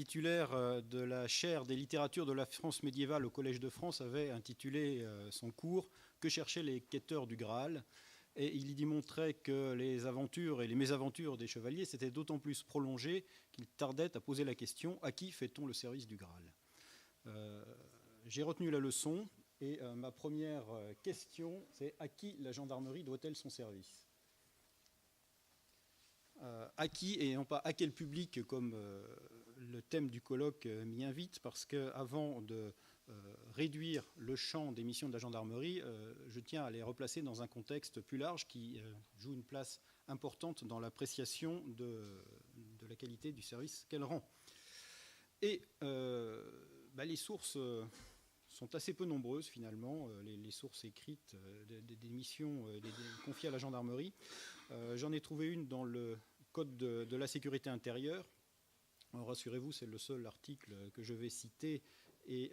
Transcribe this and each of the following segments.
titulaire de la chaire des littératures de la France médiévale au Collège de France, avait intitulé son cours « Que cherchaient les quêteurs du Graal ?» Et il y démontrait que les aventures et les mésaventures des chevaliers s'étaient d'autant plus prolongées qu'il tardait à poser la question « À qui fait-on le service du Graal ?» J'ai retenu la leçon et ma première question, c'est « À qui la gendarmerie doit-elle son service ?» À qui et non pas à quel public, comme le thème du colloque m'y invite, parce qu'avant de réduire le champ des missions de la gendarmerie, je tiens à les replacer dans un contexte plus large qui joue une place importante dans l'appréciation de la qualité du service qu'elle rend. Et les sources sont assez peu nombreuses finalement, les sources écrites des missions confiées à la gendarmerie. J'en ai trouvé une dans le Code de la sécurité intérieure. Rassurez-vous, c'est le seul article que je vais citer et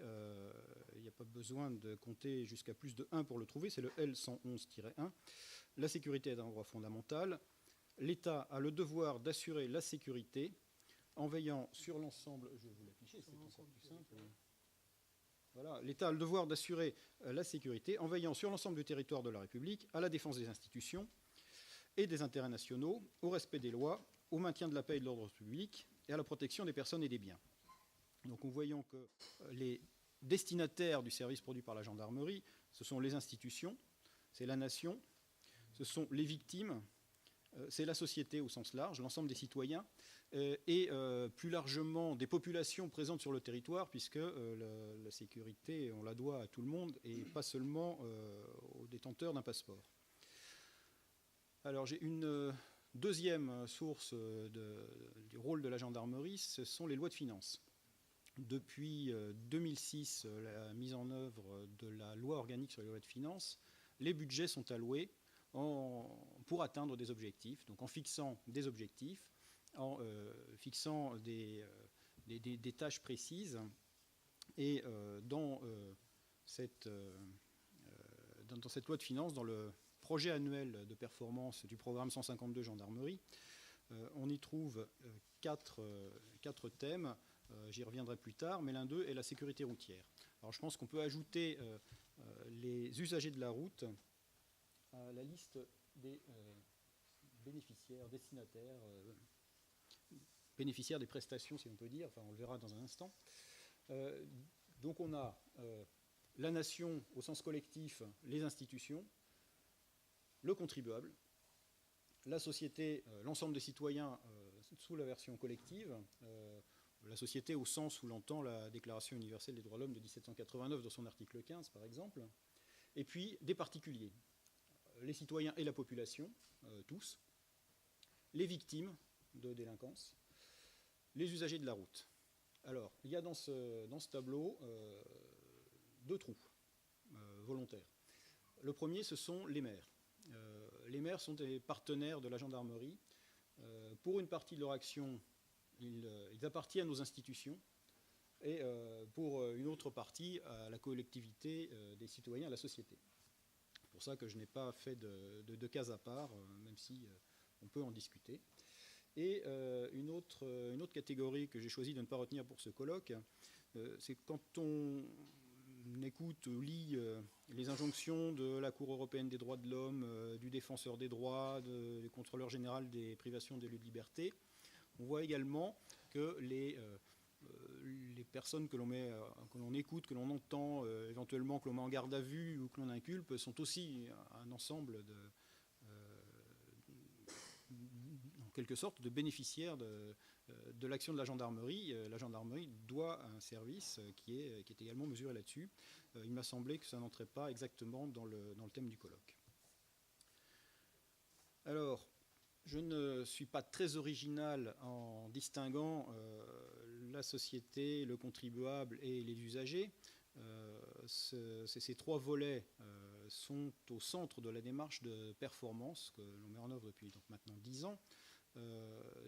il n'y a pas besoin de compter jusqu'à plus de 1 pour le trouver, c'est le L111-1. La sécurité est un droit fondamental. L'État a le devoir d'assurer la sécurité en veillant sur l'ensemble... Je vais vous l'afficher, c'est encore plus simple. Voilà. L'État a le devoir d'assurer la sécurité en veillant sur l'ensemble du territoire de la République à la défense des institutions et des intérêts nationaux, au respect des lois, au maintien de la paix et de l'ordre public et à la protection des personnes et des biens. Donc nous voyons que les destinataires du service produit par la gendarmerie, ce sont les institutions, c'est la nation, ce sont les victimes, c'est la société au sens large, l'ensemble des citoyens, et plus largement des populations présentes sur le territoire, puisque la sécurité, on la doit à tout le monde, et pas seulement aux détenteurs d'un passeport. Alors j'ai une deuxième source du rôle de la gendarmerie, ce sont les lois de finances. Depuis 2006, la mise en œuvre de la loi organique sur les lois de finances, les budgets sont alloués pour atteindre des objectifs, donc en fixant des objectifs, en fixant des tâches précises, et dans cette loi de finances, dans le projet annuel de performance du programme 152 gendarmerie, on y trouve quatre thèmes, j'y reviendrai plus tard, mais l'un d'eux est la sécurité routière. Alors je pense qu'on peut ajouter les usagers de la route à la liste des bénéficiaires, destinataires, bénéficiaires des prestations, si on peut dire, enfin on le verra dans un instant. Donc on a la nation au sens collectif, les institutions, le contribuable, la société, l'ensemble des citoyens sous la version collective, la société au sens où l'entend la Déclaration universelle des droits de l'homme de 1789 dans son article 15 par exemple, et puis des particuliers, les citoyens et la population, tous, les victimes de délinquance, les usagers de la route. Alors, il y a dans ce tableau deux trous volontaires. Le premier, ce sont les maires. Les maires sont des partenaires de la gendarmerie. Pour une partie de leur action, ils appartiennent aux institutions et pour une autre partie à la collectivité des citoyens, à la société. C'est pour ça que je n'ai pas fait de case à part, même si on peut en discuter. Et une autre catégorie que j'ai choisi de ne pas retenir pour ce colloque, c'est quand on écoute ou lit les injonctions de la Cour européenne des droits de l'homme, du défenseur des droits, du contrôleur général des privations des lieux de liberté, on voit également que les personnes que l'on écoute, que l'on entend, éventuellement que l'on met en garde à vue ou que l'on inculpe, sont aussi un ensemble en quelque sorte de bénéficiaires de l'action de la gendarmerie. La gendarmerie doit un service qui est également mesuré là-dessus. Il m'a semblé que ça n'entrait pas exactement dans le thème du colloque. Alors, je ne suis pas très original en distinguant la société, le contribuable et les usagers. Ces trois volets sont au centre de la démarche de performance que l'on met en œuvre depuis donc maintenant 10 ans.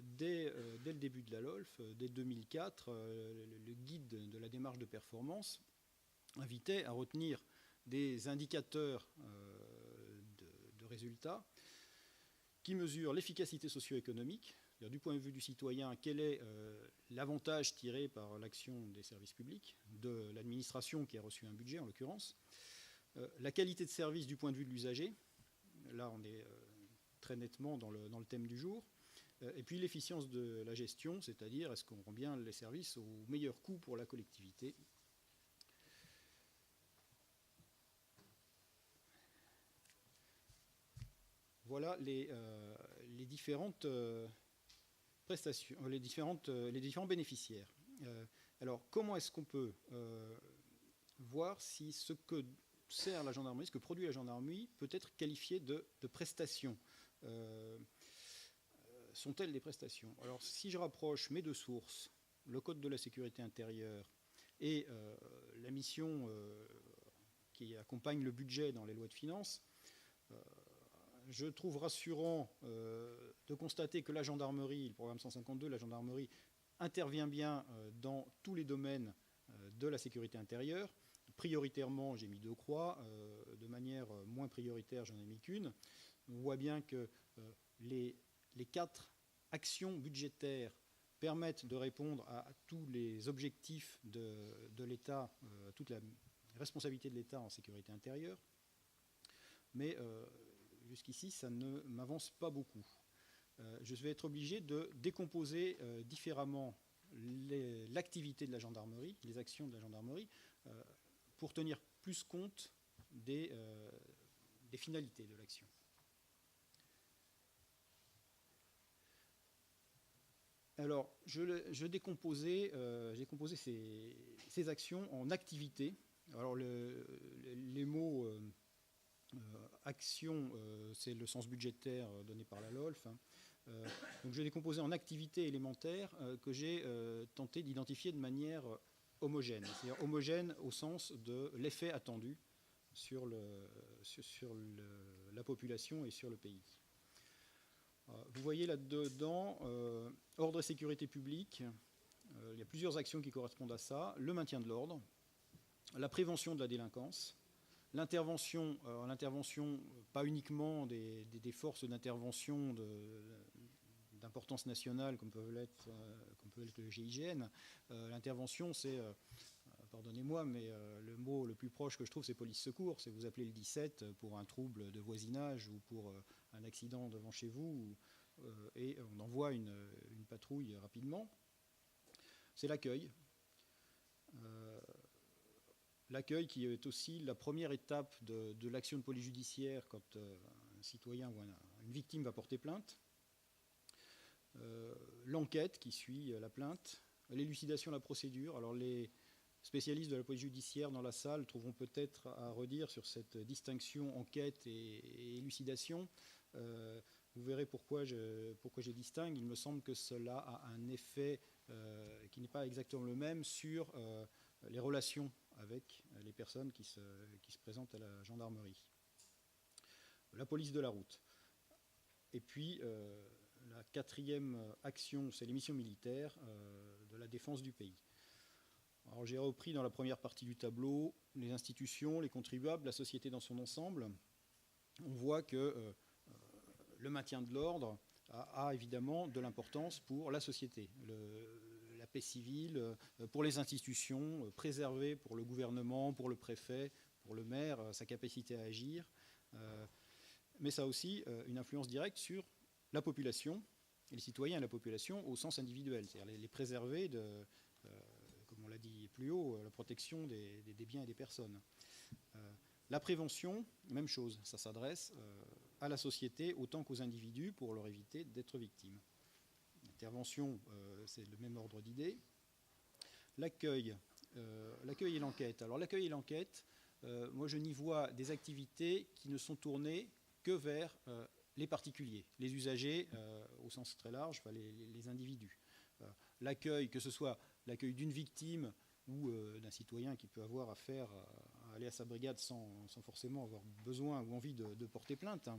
Dès le début de la LOLF, dès 2004, le guide de la démarche de performance invitait à retenir des indicateurs de résultats qui mesurent l'efficacité socio-économique, C'est-à-dire, du point de vue du citoyen, quel est l'avantage tiré par l'action des services publics, de l'administration qui a reçu un budget en l'occurrence, la qualité de service du point de vue de l'usager, là on est très nettement dans le thème du jour, et puis l'efficience de la gestion, c'est-à-dire est-ce qu'on rend bien les services au meilleur coût pour la collectivité. Voilà les différentes prestations, les différents bénéficiaires. Alors, comment est-ce qu'on peut voir si ce que sert la gendarmerie, ce que produit la gendarmerie, peut être qualifié de prestations? Sont-elles des prestations? Alors, si je rapproche mes deux sources, le Code de la sécurité intérieure et la mission qui accompagne le budget dans les lois de finances, je trouve rassurant de constater que la gendarmerie, le programme 152, la gendarmerie intervient bien dans tous les domaines de la sécurité intérieure. Prioritairement, j'ai mis 2 croix. De manière moins prioritaire, j'en ai mis qu'une. On voit bien que les 4 actions budgétaires permettent de répondre à tous les objectifs de l'État, toute la responsabilité de l'État en sécurité intérieure. Mais jusqu'ici, ça ne m'avance pas beaucoup. Je vais être obligé de décomposer différemment l'activité de la gendarmerie, les actions de la gendarmerie, pour tenir plus compte des finalités de l'action. Alors, j'ai décomposé ces actions en activités. Alors, les mots action, c'est le sens budgétaire donné par la LOLF. Donc, je l'ai décomposé en activités élémentaires que j'ai tenté d'identifier de manière homogène. C'est-à-dire homogène au sens de l'effet attendu sur la population et sur le pays. Vous voyez là-dedans, ordre et sécurité publique, il y a plusieurs actions qui correspondent à ça. Le maintien de l'ordre, la prévention de la délinquance, l'intervention, pas uniquement des forces d'intervention d'importance nationale comme peut l'être le GIGN. L'intervention, c'est, pardonnez-moi, mais le mot le plus proche que je trouve, c'est police-secours. C'est vous appelez le 17 pour un trouble de voisinage ou pour un accident devant chez vous, et on envoie une patrouille rapidement. C'est l'accueil. L'accueil qui est aussi la première étape de l'action de police judiciaire quand un citoyen ou une victime va porter plainte. L'enquête qui suit la plainte, l'élucidation de la procédure. Alors les spécialistes de la police judiciaire dans la salle trouveront peut-être à redire sur cette distinction enquête et élucidation. Vous verrez pourquoi je distingue. Il me semble que cela a un effet qui n'est pas exactement le même sur les relations avec les personnes qui se présentent à la gendarmerie. La police de la route. Et puis, la 4e action, c'est les missions militaires de la défense du pays. Alors, j'ai repris dans la première partie du tableau les institutions, les contribuables, la société dans son ensemble. On voit que le maintien de l'ordre a évidemment de l'importance pour la société. La paix civile, pour les institutions, préserver pour le gouvernement, pour le préfet, pour le maire, sa capacité à agir. Mais ça a aussi une influence directe sur la population, et les citoyens et la population au sens individuel, c'est-à-dire les préserver de, comme on l'a dit plus haut, la protection des biens et des personnes. La prévention, même chose, ça s'adresse à la société autant qu'aux individus pour leur éviter d'être victimes. L'intervention, c'est le même ordre d'idées. L'accueil et l'enquête. Alors l'accueil et l'enquête, moi je n'y vois des activités qui ne sont tournées que vers les particuliers, les usagers au sens très large, enfin les individus. L'accueil, que ce soit l'accueil d'une victime ou d'un citoyen qui peut avoir affaire à aller à sa brigade sans forcément avoir besoin ou envie de porter plainte.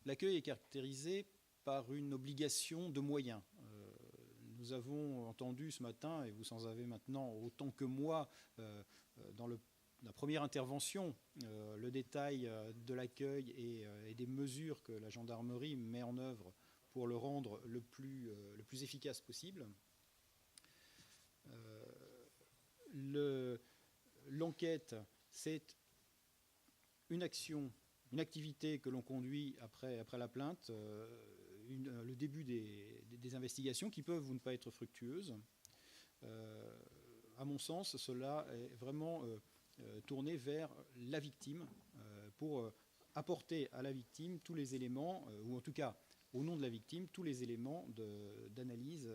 L'accueil est caractérisé par une obligation de moyens. Nous avons entendu ce matin, et vous en avez maintenant autant que moi, dans la première intervention, le détail de l'accueil et des mesures que la gendarmerie met en œuvre pour le rendre le plus efficace possible. L'enquête, c'est une activité que l'on conduit après la plainte, le début des investigations qui peuvent ou ne pas être fructueuses. À mon sens, cela est vraiment tourné vers la victime pour apporter à la victime tous les éléments, ou en tout cas au nom de la victime, tous les éléments d'analyse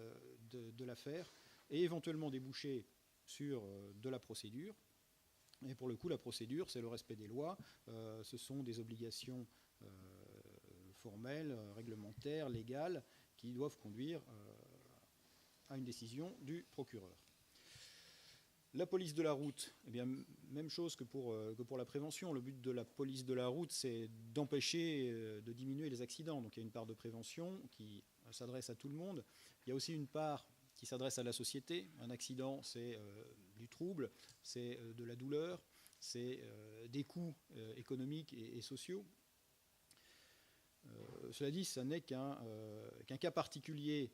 de l'affaire et éventuellement déboucher sur de la procédure. Et pour le coup, la procédure, c'est le respect des lois, ce sont des obligations formelles, réglementaires, légales, qui doivent conduire à une décision du procureur. La police de la route, eh bien, même chose que pour la prévention. Le but de la police de la route, c'est d'empêcher, de diminuer les accidents. Donc il y a une part de prévention qui s'adresse à tout le monde. Il y a aussi une part qui s'adresse à la société. Un accident, c'est du trouble, c'est de la douleur, c'est des coûts économiques et sociaux. Cela dit, ça n'est qu'un cas particulier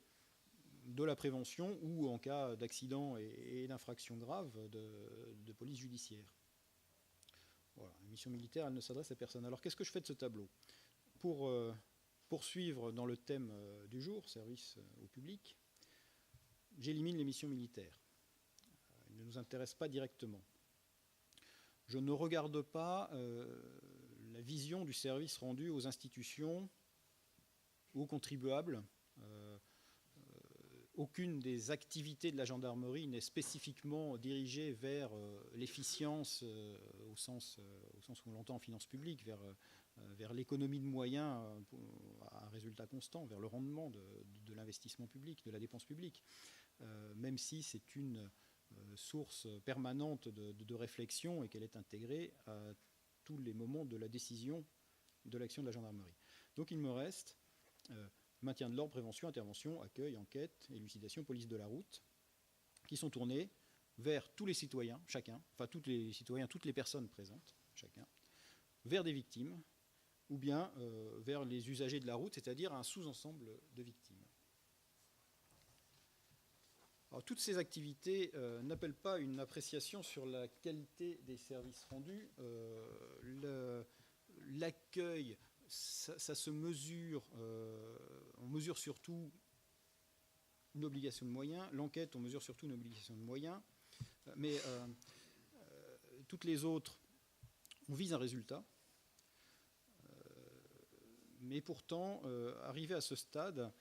de la prévention ou en cas d'accident et d'infraction grave de police judiciaire. Voilà, la mission militaire, elle ne s'adresse à personne. Alors qu'est-ce que je fais de ce tableau? Pour poursuivre dans le thème du jour, service au public, j'élimine les missions militaires. Elles ne nous intéressent pas directement. Je ne regarde pas la vision du service rendu aux institutions ou aux contribuables. Aucune des activités de la gendarmerie n'est spécifiquement dirigée vers l'efficience au sens où on l'entend en finance publique, vers l'économie de moyens à un résultat constant, vers le rendement de l'investissement public, de la dépense publique, même si c'est une source permanente de réflexion et qu'elle est intégrée à tous les moments de la décision de l'action de la gendarmerie. Donc il me reste maintien de l'ordre, prévention, intervention, accueil, enquête, élucidation, police de la route, qui sont tournés vers tous les citoyens, chacun, enfin tous les citoyens, toutes les personnes présentes, chacun, vers des victimes, ou bien vers les usagers de la route, c'est-à-dire un sous-ensemble de victimes. Alors, toutes ces activités n'appellent pas une appréciation sur la qualité des services rendus. L'accueil, ça se mesure, on mesure surtout une obligation de moyens. L'enquête, on mesure surtout une obligation de moyens. Mais toutes les autres, on vise un résultat. Mais pourtant, arrivé à ce stade,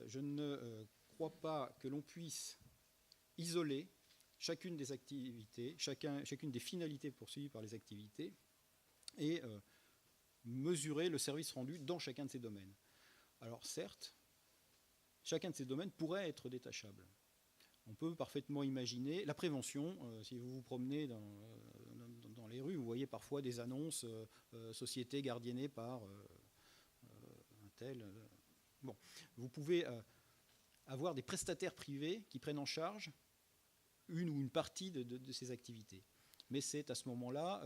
je ne crois pas que l'on puisse isoler chacune des activités, chacune des finalités poursuivies par les activités et mesurer le service rendu dans chacun de ces domaines. Alors certes, chacun de ces domaines pourrait être détachable. On peut parfaitement imaginer la prévention. Si vous vous promenez dans les rues, vous voyez parfois des annonces société gardiennée par un tel. Bon, vous pouvez avoir des prestataires privés qui prennent en charge une ou une partie de ces activités. Mais c'est à ce moment-là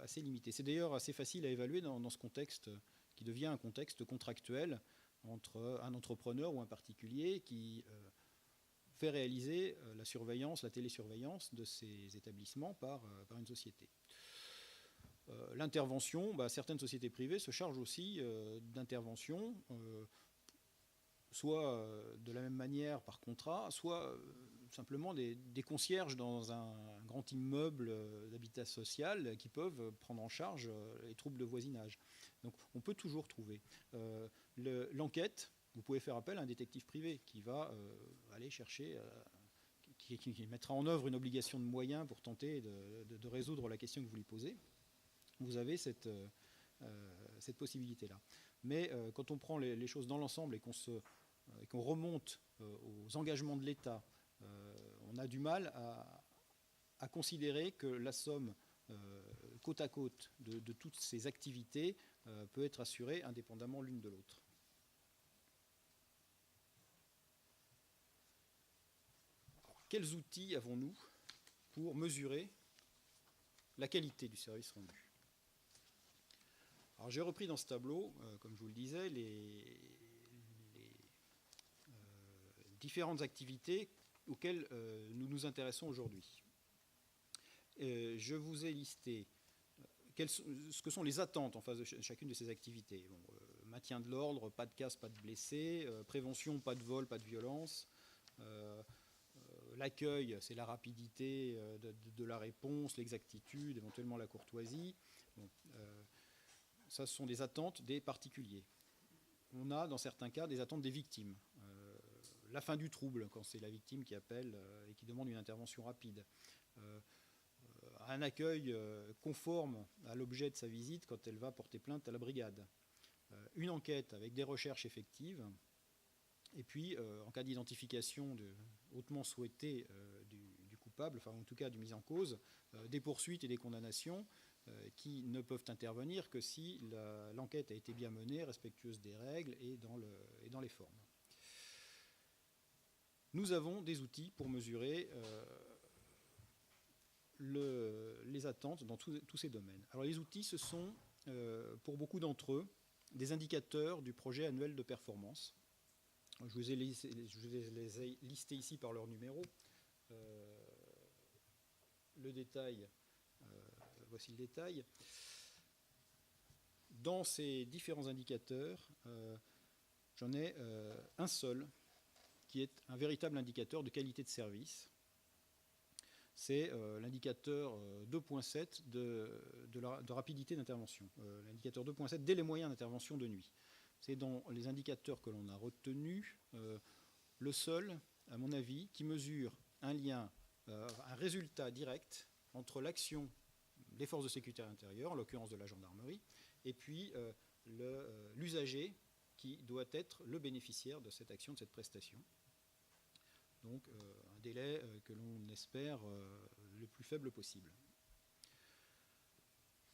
assez limité. C'est d'ailleurs assez facile à évaluer dans ce contexte qui devient un contexte contractuel entre un entrepreneur ou un particulier qui fait réaliser la surveillance, la télésurveillance de ces établissements par une société. L'intervention, certaines sociétés privées se chargent aussi d'intervention, soit de la même manière par contrat, soit simplement des concierges dans un grand immeuble d'habitat social qui peuvent prendre en charge les troubles de voisinage. Donc on peut toujours trouver. L'enquête, vous pouvez faire appel à un détective privé qui va aller chercher, qui mettra en œuvre une obligation de moyens pour tenter de résoudre la question que vous lui posez. Vous avez cette possibilité-là. Mais quand on prend les choses dans l'ensemble et qu'on remonte aux engagements de l'État, on a du mal à considérer que la somme côte à côte de toutes ces activités peut être assurée indépendamment l'une de l'autre. Quels outils avons-nous pour mesurer la qualité du service rendu? Alors j'ai repris dans ce tableau, comme je vous le disais, les différentes activités auxquelles nous nous intéressons aujourd'hui. Je vous ai listé ce que sont les attentes en face de chacune de ces activités. Bon, maintien de l'ordre, pas de casse, pas de blessés, prévention, pas de vol, pas de violence. L'accueil, c'est la rapidité de la réponse, l'exactitude, éventuellement la courtoisie. Bon, ça, ce sont des attentes des particuliers. On a, dans certains cas, des attentes des victimes. La fin du trouble, quand c'est la victime qui appelle et qui demande une intervention rapide. Un accueil conforme à l'objet de sa visite quand elle va porter plainte à la brigade. Une enquête avec des recherches effectives. Et puis, en cas d'identification hautement souhaitée du coupable, enfin en tout cas du mis en cause, des poursuites et des condamnations qui ne peuvent intervenir que si l'enquête a été bien menée, respectueuse des règles et dans les formes. Nous avons des outils pour mesurer les attentes dans tous ces domaines. Alors les outils, ce sont, pour beaucoup d'entre eux, des indicateurs du projet annuel de performance. Je vous ai les ai listés ici par leur numéro. Le détail, voici le détail. Dans ces différents indicateurs, j'en ai un seul qui est un véritable indicateur de qualité de service. C'est l'indicateur 2.7 de rapidité d'intervention. L'indicateur 2.7 dès les moyens d'intervention de nuit. C'est dans les indicateurs que l'on a retenus le seul, à mon avis, qui mesure un lien, un résultat direct entre l'action des forces de sécurité intérieure, en l'occurrence de la gendarmerie, et puis l'usager qui doit être le bénéficiaire de cette action, de cette prestation. Donc un délai que l'on espère le plus faible possible.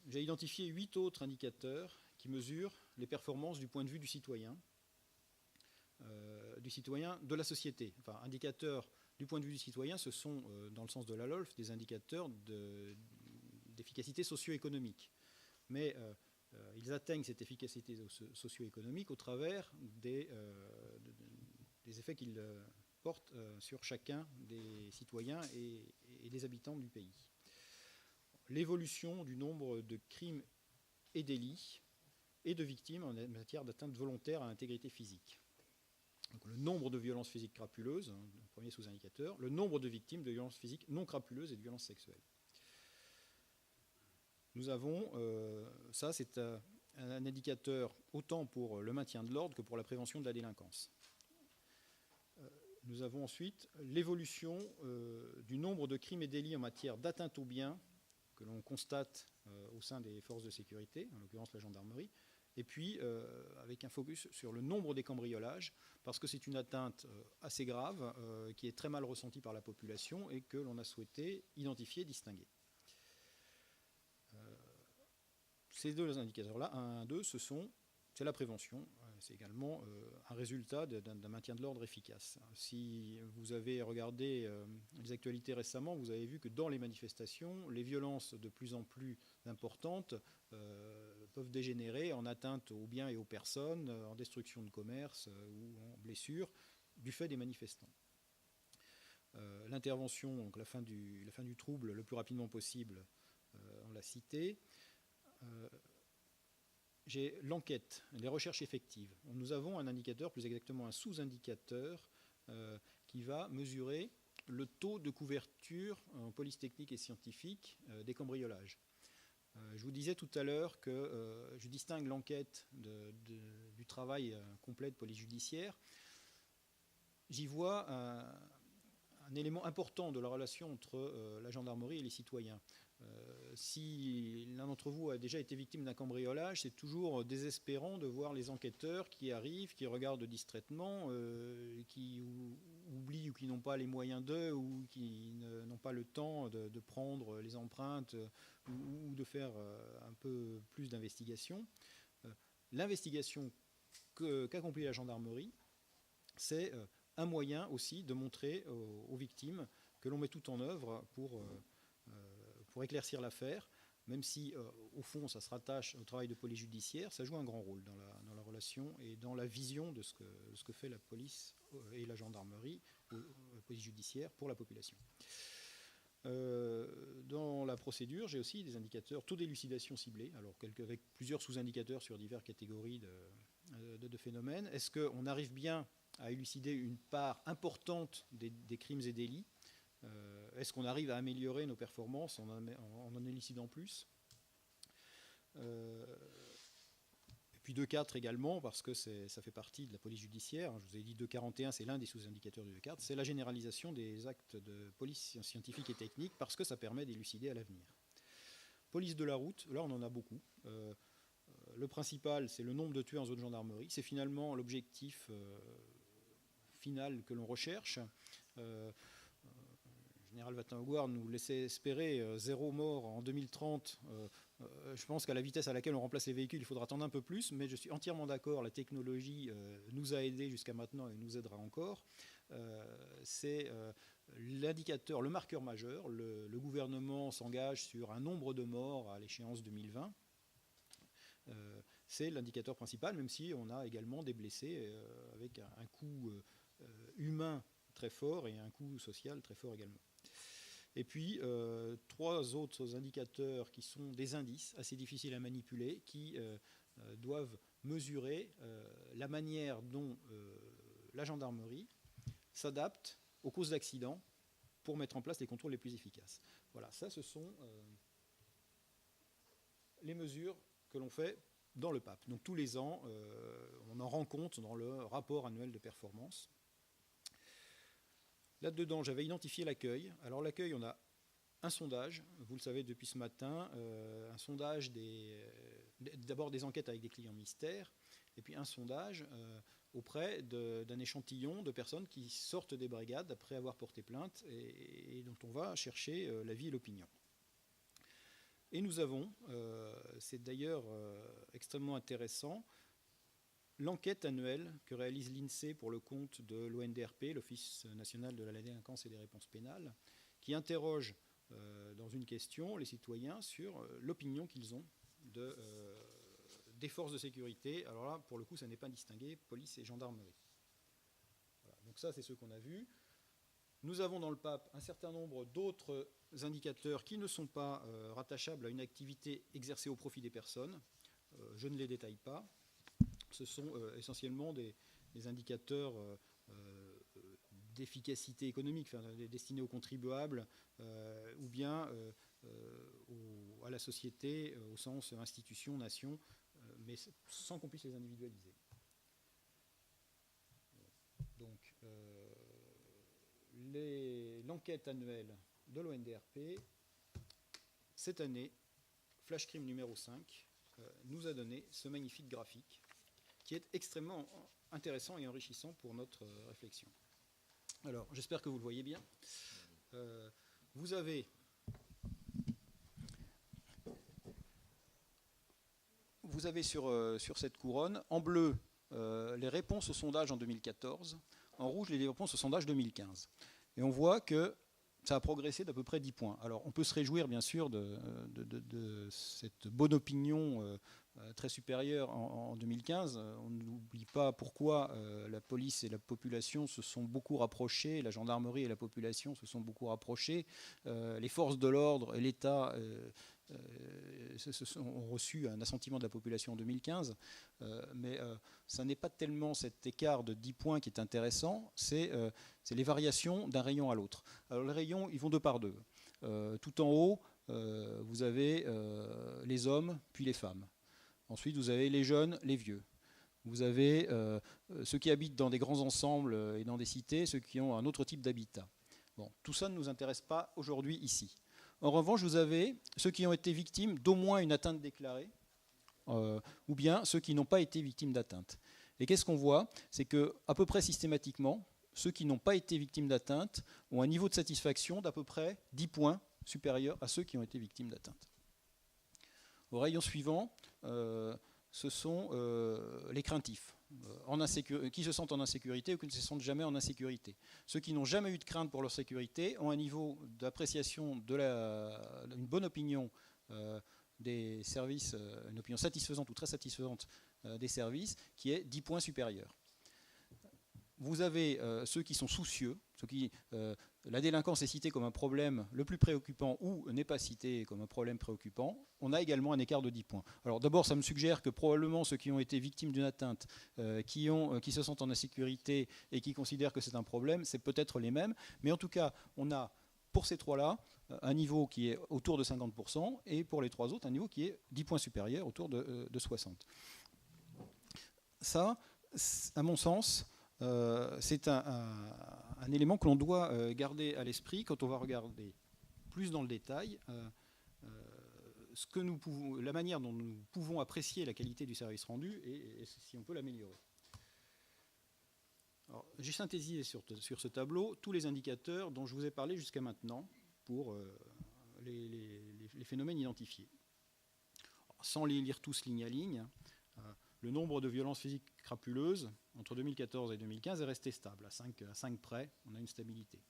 J'ai identifié 8 autres indicateurs qui mesurent les performances du point de vue du citoyen de la société. Enfin, indicateurs du point de vue du citoyen, ce sont, dans le sens de la LOLF, des indicateurs d'efficacité socio-économique. Mais ils atteignent cette efficacité socio-économique au travers des effets qu'ils portent sur chacun des citoyens et des habitants du pays. L'évolution du nombre de crimes et délits et de victimes en matière d'atteinte volontaire à l'intégrité physique. Donc, le nombre de violences physiques crapuleuses, le premier sous-indicateur, le nombre de victimes de violences physiques non crapuleuses et de violences sexuelles. Nous avons, ça c'est un indicateur autant pour le maintien de l'ordre que pour la prévention de la délinquance. Nous avons ensuite l'évolution du nombre de crimes et délits en matière d'atteinte aux biens que l'on constate au sein des forces de sécurité, en l'occurrence la gendarmerie, et puis avec un focus sur le nombre des cambriolages, parce que c'est une atteinte assez grave, qui est très mal ressentie par la population et que l'on a souhaité identifier et distinguer. Ces deux indicateurs-là, 1 et 2, c'est la prévention. C'est également un résultat d'un maintien de l'ordre efficace. Si vous avez regardé les actualités récemment, vous avez vu que dans les manifestations, les violences de plus en plus importantes peuvent dégénérer en atteinte aux biens et aux personnes, en destruction de commerce ou en blessures du fait des manifestants. L'intervention, donc la fin du trouble le plus rapidement possible, on l'a cité. J'ai l'enquête, les recherches effectives. Nous avons un indicateur, plus exactement un sous-indicateur, qui va mesurer le taux de couverture en police technique et scientifique des cambriolages. Je vous disais tout à l'heure que je distingue l'enquête du travail complet de police judiciaire. J'y vois un élément important de la relation entre la gendarmerie et les citoyens. Si l'un d'entre vous a déjà été victime d'un cambriolage, c'est toujours désespérant de voir les enquêteurs qui arrivent, qui regardent distraitement, qui oublient ou qui n'ont pas les moyens d'eux ou qui n'ont pas le temps de prendre les empreintes ou de faire un peu plus d'investigation. L'investigation qu'accomplit la gendarmerie, c'est un moyen aussi de montrer aux victimes que l'on met tout en œuvre pour éclaircir l'affaire, même si, au fond, ça se rattache au travail de police judiciaire, ça joue un grand rôle dans la relation relation et dans la vision de ce que fait la police et la gendarmerie, la police judiciaire, pour la population. Dans la procédure, j'ai aussi des indicateurs taux d'élucidation ciblés, alors avec plusieurs sous-indicateurs sur diverses catégories de phénomènes. Est-ce qu'on arrive bien à élucider une part importante des crimes et délits? Est-ce qu'on arrive à améliorer nos performances en en élucidant plus? Et puis 2.4 également, parce que ça fait partie de la police judiciaire. Je vous ai dit 2.41, c'est l'un des sous-indicateurs du 2.4. C'est la généralisation des actes de police scientifique et technique, parce que ça permet d'élucider à l'avenir. Police de la route, là on en a beaucoup. Le principal, c'est le nombre de tués en zone gendarmerie. C'est finalement l'objectif final que l'on recherche. Le général Watin-Augouard nous laissait espérer 0 mort en 2030. Je pense qu'à la vitesse à laquelle on remplace les véhicules, il faudra attendre un peu plus, mais je suis entièrement d'accord, la technologie nous a aidés jusqu'à maintenant et nous aidera encore. C'est l'indicateur, le marqueur majeur. Le gouvernement s'engage sur un nombre de morts à l'échéance 2020. C'est l'indicateur principal, même si on a également des blessés avec un coût humain très fort et un coût social très fort également. Et puis, 3 autres indicateurs qui sont des indices assez difficiles à manipuler, qui doivent mesurer la manière dont la gendarmerie s'adapte aux causes d'accidents pour mettre en place les contrôles les plus efficaces. Voilà, ça, ce sont les mesures que l'on fait dans le PAP. Donc tous les ans, on en rend compte dans le rapport annuel de performance. Là-dedans, j'avais identifié l'accueil. Alors l'accueil, on a un sondage, vous le savez depuis ce matin, un sondage d'abord des enquêtes avec des clients mystères, et puis un sondage auprès d'un échantillon de personnes qui sortent des brigades après avoir porté plainte et dont on va chercher l'avis et l'opinion. Et nous avons, c'est d'ailleurs extrêmement intéressant, l'enquête annuelle que réalise l'INSEE pour le compte de l'ONDRP, l'Office national de la délinquance et des réponses pénales, qui interroge dans une question les citoyens sur l'opinion qu'ils ont des forces de sécurité. Alors là, pour le coup, ça n'est pas distingué, police et gendarmerie. Voilà. Donc ça, c'est ce qu'on a vu. Nous avons dans le PAP un certain nombre d'autres indicateurs qui ne sont pas rattachables à une activité exercée au profit des personnes. Je ne les détaille pas. Ce sont essentiellement des indicateurs d'efficacité économique, enfin, destinés aux contribuables ou bien à la société au sens institution, nation, mais sans qu'on puisse les individualiser. Donc, l'enquête annuelle de l'ONDRP, cette année, Flash Crime numéro 5, nous a donné ce magnifique graphique qui est extrêmement intéressant et enrichissant pour notre réflexion. Alors, j'espère que vous le voyez bien. Vous avez sur cette couronne, en bleu, les réponses au sondage en 2014, en rouge, les réponses au sondage 2015. Et on voit que ça a progressé d'à peu près 10 points. Alors, on peut se réjouir, bien sûr, de cette bonne opinion très supérieure en 2015. On n'oublie pas pourquoi la police et la population se sont beaucoup rapprochés, la gendarmerie et la population se sont beaucoup rapprochés. Les forces de l'ordre et l'État ont reçu un assentiment de la population en 2015, mais ça n'est pas tellement cet écart de 10 points qui est intéressant, c'est les variations d'un rayon à l'autre. Alors les rayons, ils vont 2 par 2. Tout en haut, vous avez les hommes, puis les femmes. Ensuite, vous avez les jeunes, les vieux. Vous avez ceux qui habitent dans des grands ensembles et dans des cités, ceux qui ont un autre type d'habitat. Bon, tout ça ne nous intéresse pas aujourd'hui ici. En revanche, vous avez ceux qui ont été victimes d'au moins une atteinte déclarée, ou bien ceux qui n'ont pas été victimes d'atteinte. Et qu'est-ce qu'on voit? C'est qu'à peu près systématiquement, ceux qui n'ont pas été victimes d'atteinte ont un niveau de satisfaction d'à peu près 10 points supérieur à ceux qui ont été victimes d'atteinte. Au rayon suivant, ce sont les craintifs, qui se sentent en insécurité ou qui ne se sentent jamais en insécurité. Ceux qui n'ont jamais eu de crainte pour leur sécurité ont un niveau d'appréciation d'une bonne opinion des services, une opinion satisfaisante ou très satisfaisante des services qui est 10 points supérieur. Vous avez ceux qui sont soucieux, ceux qui, la délinquance est citée comme un problème le plus préoccupant ou n'est pas citée comme un problème préoccupant. On a également un écart de 10 points. Alors d'abord, ça me suggère que probablement ceux qui ont été victimes d'une atteinte, qui se sentent en insécurité et qui considèrent que c'est un problème, c'est peut-être les mêmes. Mais en tout cas, on a pour ces trois-là un niveau qui est autour de 50% et pour les trois autres, un niveau qui est 10 points supérieur, autour de 60. Ça, à mon sens, c'est un élément que l'on doit garder à l'esprit quand on va regarder plus dans le détail la manière dont nous pouvons apprécier la qualité du service rendu et si on peut l'améliorer. J'ai synthétisé sur ce tableau tous les indicateurs dont je vous ai parlé jusqu'à maintenant pour les phénomènes identifiés. Sans les lire tous ligne à ligne, le nombre de violences physiques crapuleuses entre 2014 et 2015 est resté stable. À 5 près, on a une stabilité.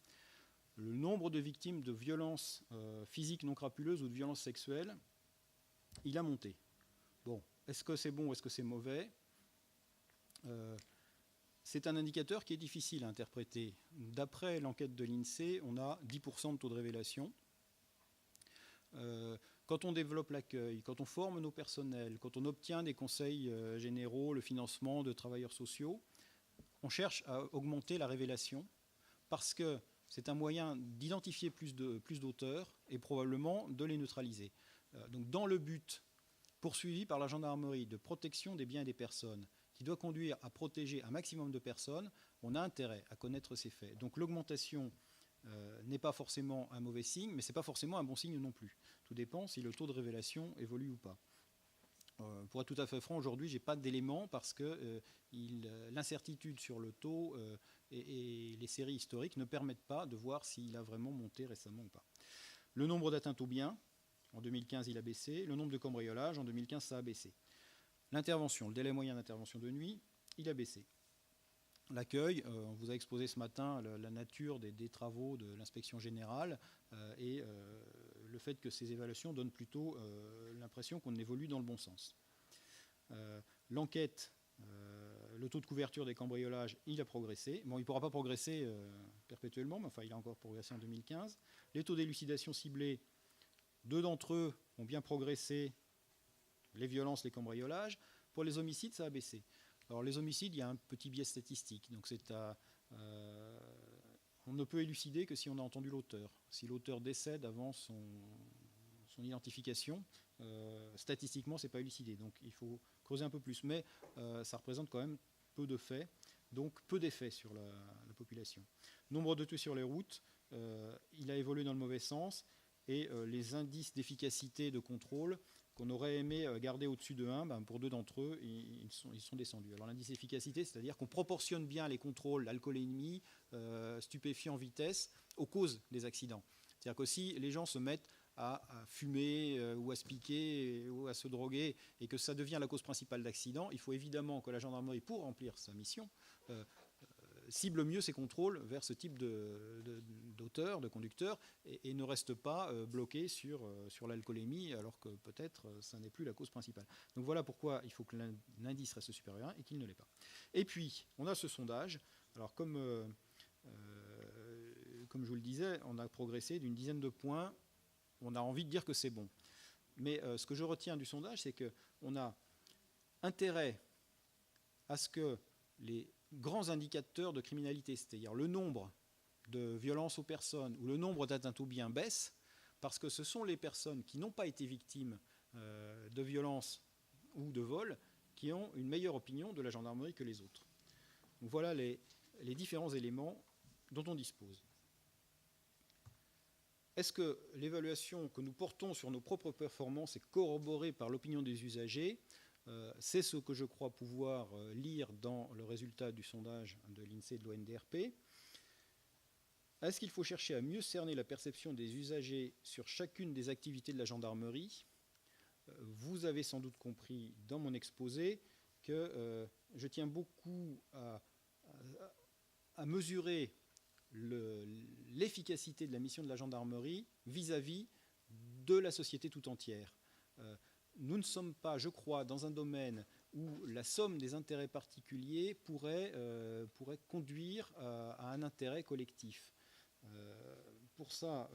Le nombre de victimes de violences physiques non crapuleuses ou de violences sexuelles, il a monté. Bon, est-ce que c'est bon ou est-ce que c'est mauvais ? C'est un indicateur qui est difficile à interpréter. D'après l'enquête de l'INSEE, on a 10% de taux de révélation. Quand on développe l'accueil, quand on forme nos personnels, quand on obtient des conseils généraux, le financement de travailleurs sociaux, on cherche à augmenter la révélation parce que c'est un moyen d'identifier plus d'auteurs et probablement de les neutraliser. Donc dans le but poursuivi par la gendarmerie de protection des biens et des personnes, qui doit conduire à protéger un maximum de personnes, on a intérêt à connaître ces faits. Donc l'augmentation n'est pas forcément un mauvais signe, mais ce n'est pas forcément un bon signe non plus. Tout dépend si le taux de révélation évolue ou pas. Pour être tout à fait franc, aujourd'hui, je n'ai pas d'éléments parce que l'incertitude sur le taux et les séries historiques ne permettent pas de voir s'il a vraiment monté récemment ou pas. Le nombre d'atteintes aux biens, en 2015, il a baissé. Le nombre de cambriolages, en 2015, ça a baissé. L'intervention, le délai moyen d'intervention de nuit, il a baissé. L'accueil, on vous a exposé ce matin la nature des travaux de l'inspection générale et le fait que ces évaluations donnent plutôt l'impression qu'on évolue dans le bon sens. L'enquête, le taux de couverture des cambriolages, il a progressé. Bon, il ne pourra pas progresser perpétuellement, mais enfin, il a encore progressé en 2015. Les taux d'élucidation ciblés, 2 d'entre eux ont bien progressé, les violences, les cambriolages. Pour les homicides, ça a baissé. Alors les homicides, il y a un petit biais statistique. Donc on ne peut élucider que si on a entendu l'auteur. Si l'auteur décède avant son identification, statistiquement, ce n'est pas élucidé. Donc il faut creuser un peu plus. Mais ça représente quand même peu de faits, donc peu d'effets sur la population. Nombre de tués sur les routes, il a évolué dans le mauvais sens. Et les indices d'efficacité de contrôle qu'on aurait aimé garder au-dessus de 1, pour 2 d'entre eux, ils sont descendus. Alors l'indice d'efficacité, c'est-à-dire qu'on proportionne bien les contrôles, l'alcoolémie, stupéfiants, vitesse, aux causes des accidents. C'est-à-dire que si les gens se mettent à fumer ou à se piquer ou à se droguer et que ça devient la cause principale d'accident, il faut évidemment que la gendarmerie, pour remplir sa mission, cible mieux ses contrôles vers ce type d'auteurs, de conducteurs, et ne reste pas bloqué sur l'alcoolémie, alors que peut-être ça n'est plus la cause principale. Donc voilà pourquoi il faut que l'indice reste supérieur à 1 et qu'il ne l'est pas. Et puis, on a ce sondage. Alors comme je vous le disais, on a progressé d'une dizaine de points. On a envie de dire que c'est bon. Mais ce que je retiens du sondage, c'est qu'on a intérêt à ce que les grands indicateurs de criminalité, c'est-à-dire le nombre de violences aux personnes ou le nombre d'atteintes aux biens baissent, parce que ce sont les personnes qui n'ont pas été victimes de violences ou de vols qui ont une meilleure opinion de la gendarmerie que les autres. Donc voilà les différents éléments dont on dispose. Est-ce que l'évaluation que nous portons sur nos propres performances est corroborée par l'opinion des usagers ? C'est ce que je crois pouvoir lire dans le résultat du sondage de l'INSEE et de l'ONDRP. Est-ce qu'il faut chercher à mieux cerner la perception des usagers sur chacune des activités de la gendarmerie ? Vous avez sans doute compris dans mon exposé que je tiens beaucoup à mesurer l'efficacité de la mission de la gendarmerie vis-à-vis de la société tout entière. Nous ne sommes pas, je crois, dans un domaine où la somme des intérêts particuliers pourrait conduire à un intérêt collectif. Pour ça,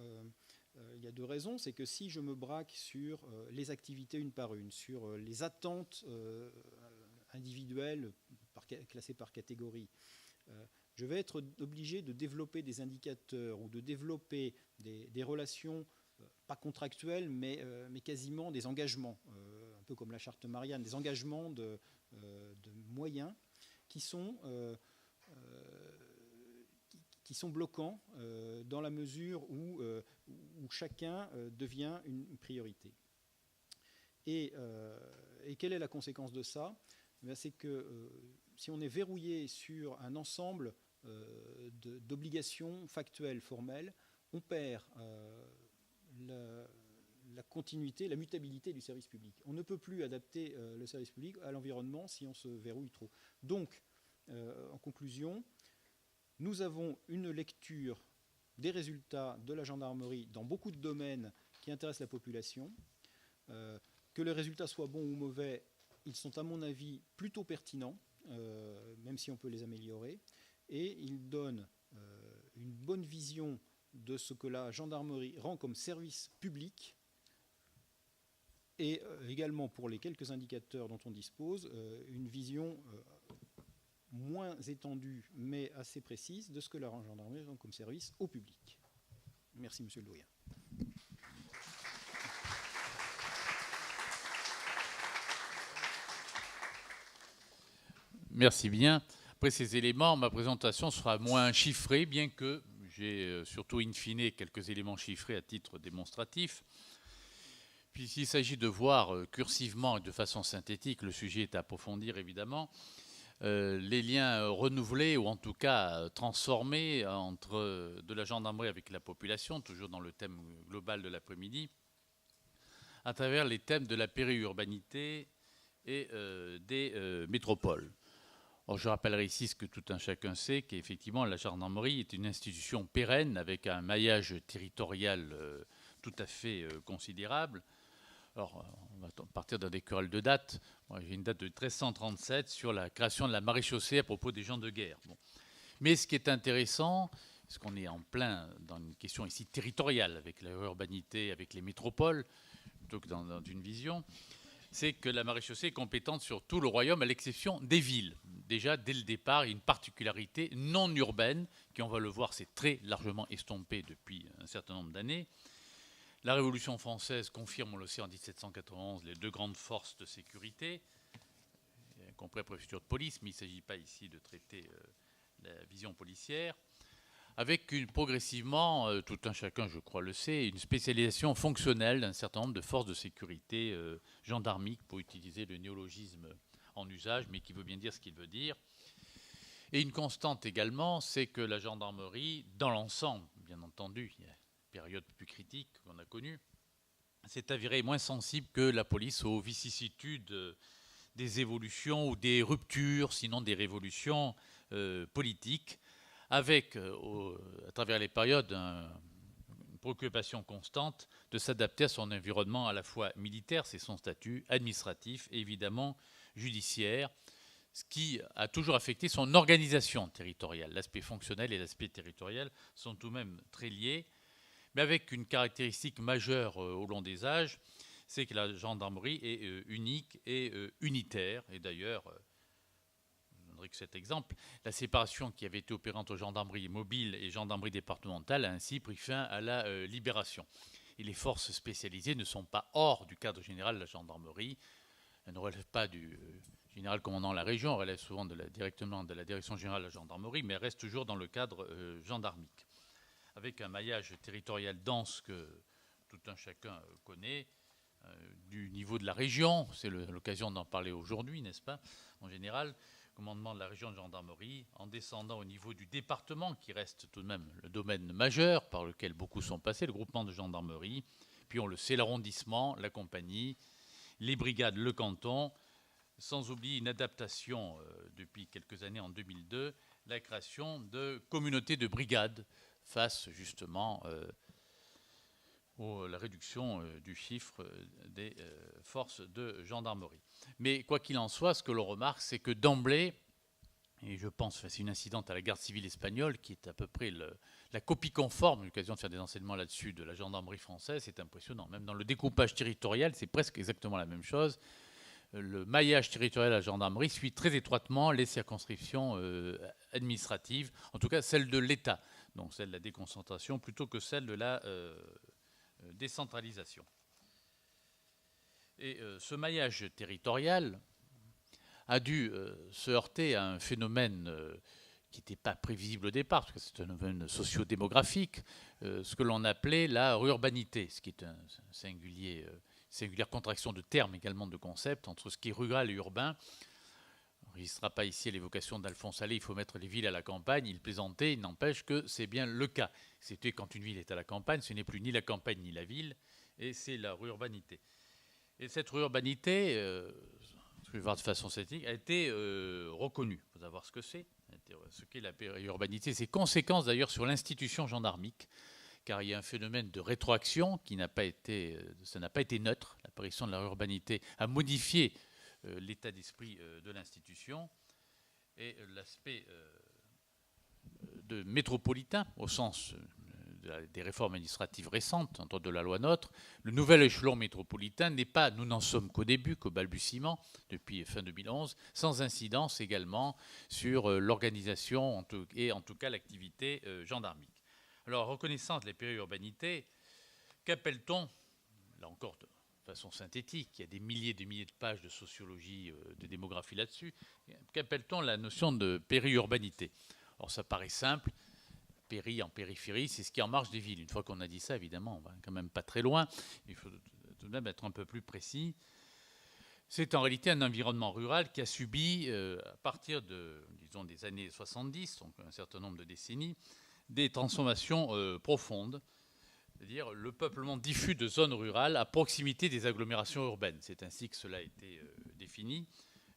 il y a deux raisons. C'est que si je me braque sur les activités une par une, sur les attentes individuelles classées par catégorie, je vais être obligé de développer des indicateurs ou de développer des relations, pas contractuelles, mais quasiment des engagements, un peu comme la charte Marianne, des engagements de moyens qui sont bloquants dans la mesure où chacun devient une priorité. Et quelle est la conséquence de ça? C'est que si on est verrouillé sur un ensemble d'obligations factuelles, formelles, on perd la continuité, la mutabilité du service public. On ne peut plus adapter le service public à l'environnement si on se verrouille trop. Donc, en conclusion, nous avons une lecture des résultats de la gendarmerie dans beaucoup de domaines qui intéressent la population. Que les résultats soient bons ou mauvais, ils sont à mon avis plutôt pertinents, même si on peut les améliorer, et ils donnent une bonne vision de ce que la gendarmerie rend comme service public, et également pour les quelques indicateurs dont on dispose, une vision moins étendue mais assez précise de ce que la gendarmerie rend comme service au public. Merci, monsieur le doyen. Merci bien. Après ces éléments, ma présentation sera moins chiffrée, bien que j'ai surtout in fine quelques éléments chiffrés à titre démonstratif. Puisqu'il s'agit de voir cursivement et de façon synthétique, le sujet est à approfondir évidemment, les liens renouvelés ou en tout cas transformés entre de la gendarmerie avec la population, toujours dans le thème global de l'après-midi, à travers les thèmes de la périurbanité et des métropoles. Or, je rappellerai ici ce que tout un chacun sait, qu'effectivement la gendarmerie est une institution pérenne avec un maillage territorial tout à fait considérable. Alors, on va partir d'un décurel de date. Moi, j'ai une date de 1337 sur la création de la maréchaussée à propos des gens de guerre. Bon. Mais ce qui est intéressant, parce qu'on est en plein dans une question ici territoriale, avec l'urbanité, avec les métropoles, plutôt que dans une vision, c'est que la maréchaussée est compétente sur tout le royaume, à l'exception des villes. Déjà, dès le départ, il y a une particularité non urbaine, qui, on va le voir, s'est très largement estompée depuis un certain nombre d'années. La Révolution française confirme, on le sait, en 1791, les deux grandes forces de sécurité, y compris la préfecture de police, mais il ne s'agit pas ici de traiter la vision policière, avec progressivement, tout un chacun, je crois, le sait, une spécialisation fonctionnelle d'un certain nombre de forces de sécurité gendarmiques, pour utiliser le néologisme en usage, mais qui veut bien dire ce qu'il veut dire. Et une constante également, c'est que la gendarmerie, dans l'ensemble, bien entendu, il y a une période plus critique qu'on a connue, s'est avérée moins sensible que la police aux vicissitudes des évolutions ou des ruptures, sinon des révolutions politiques, avec, à travers les périodes, une préoccupation constante de s'adapter à son environnement à la fois militaire, c'est son statut, administratif et évidemment judiciaire, ce qui a toujours affecté son organisation territoriale. L'aspect fonctionnel et l'aspect territorial sont tout de même très liés, mais avec une caractéristique majeure au long des âges, c'est que la gendarmerie est unique et unitaire, et d'ailleurs, que cet exemple, la séparation qui avait été opérée entre gendarmerie mobile et gendarmerie départementale a ainsi pris fin à la libération. Et les forces spécialisées ne sont pas hors du cadre général de la gendarmerie. Elles ne relèvent pas du général commandant de la région, elles relèvent souvent directement de la direction générale de la gendarmerie, mais elles restent toujours dans le cadre gendarmique. Avec un maillage territorial dense que tout un chacun connaît, du niveau de la région, c'est l'occasion d'en parler aujourd'hui, n'est-ce pas, en général, commandement de la région de gendarmerie, en descendant au niveau du département, qui reste tout de même le domaine majeur par lequel beaucoup sont passés, le groupement de gendarmerie, puis on le sait, l'arrondissement, la compagnie, les brigades, le canton, sans oublier une adaptation depuis quelques années, en 2002, la création de communautés de brigades face justement la réduction du chiffre des forces de gendarmerie. Mais quoi qu'il en soit, ce que l'on remarque, c'est que d'emblée, et je pense que c'est une incidente à la garde civile espagnole, qui est à peu près la copie conforme, j'ai eu l'occasion de faire des enseignements là-dessus, de la gendarmerie française, c'est impressionnant. Même dans le découpage territorial, c'est presque exactement la même chose. Le maillage territorial de la gendarmerie suit très étroitement les circonscriptions administratives, en tout cas celle de l'État, donc celle de la déconcentration, plutôt que celle de la décentralisation. Et ce maillage territorial a dû se heurter à un phénomène qui n'était pas prévisible au départ, parce que c'est un phénomène socio-démographique, ce que l'on appelait la rurbanité, ce qui est un singulière contraction de termes, également de concepts, entre ce qui est rural et urbain. Il ne sera pas ici à l'évocation d'Alphonse Allais, il faut mettre les villes à la campagne, il plaisantait, il n'empêche que c'est bien le cas. C'était quand une ville est à la campagne, ce n'est plus ni la campagne ni la ville, et c'est la rurbanité. Et cette rurbanité, je vais voir de façon synthétique, a été reconnue. Il faut savoir ce que c'est. Ce qu'est la périurbanité, ses conséquences d'ailleurs sur l'institution gendarmique, car il y a un phénomène de rétroaction qui n'a pas été neutre. L'apparition de la rurbanité a modifié l'état d'esprit de l'institution, et l'aspect de métropolitain, au sens des réformes administratives récentes, entre de la loi NOTRe, le nouvel échelon métropolitain n'est pas, nous n'en sommes qu'au début, qu'au balbutiement, depuis fin 2011, sans incidence également sur l'organisation et en tout cas l'activité gendarmique. Alors, reconnaissance de la périurbanité, qu'appelle-t-on, là encore de façon synthétique, il y a des milliers de pages de sociologie, de démographie là-dessus, qu'appelle-t-on la notion de périurbanité? Alors, ça paraît simple. Péri en périphérie, c'est ce qui est en marge des villes. Une fois qu'on a dit ça, évidemment, on va quand même pas très loin. Il faut tout de même être un peu plus précis. C'est en réalité un environnement rural qui a subi, à partir des années 70, donc un certain nombre de décennies, des transformations profondes, c'est-à-dire le peuplement diffus de zones rurales à proximité des agglomérations urbaines. C'est ainsi que cela a été défini.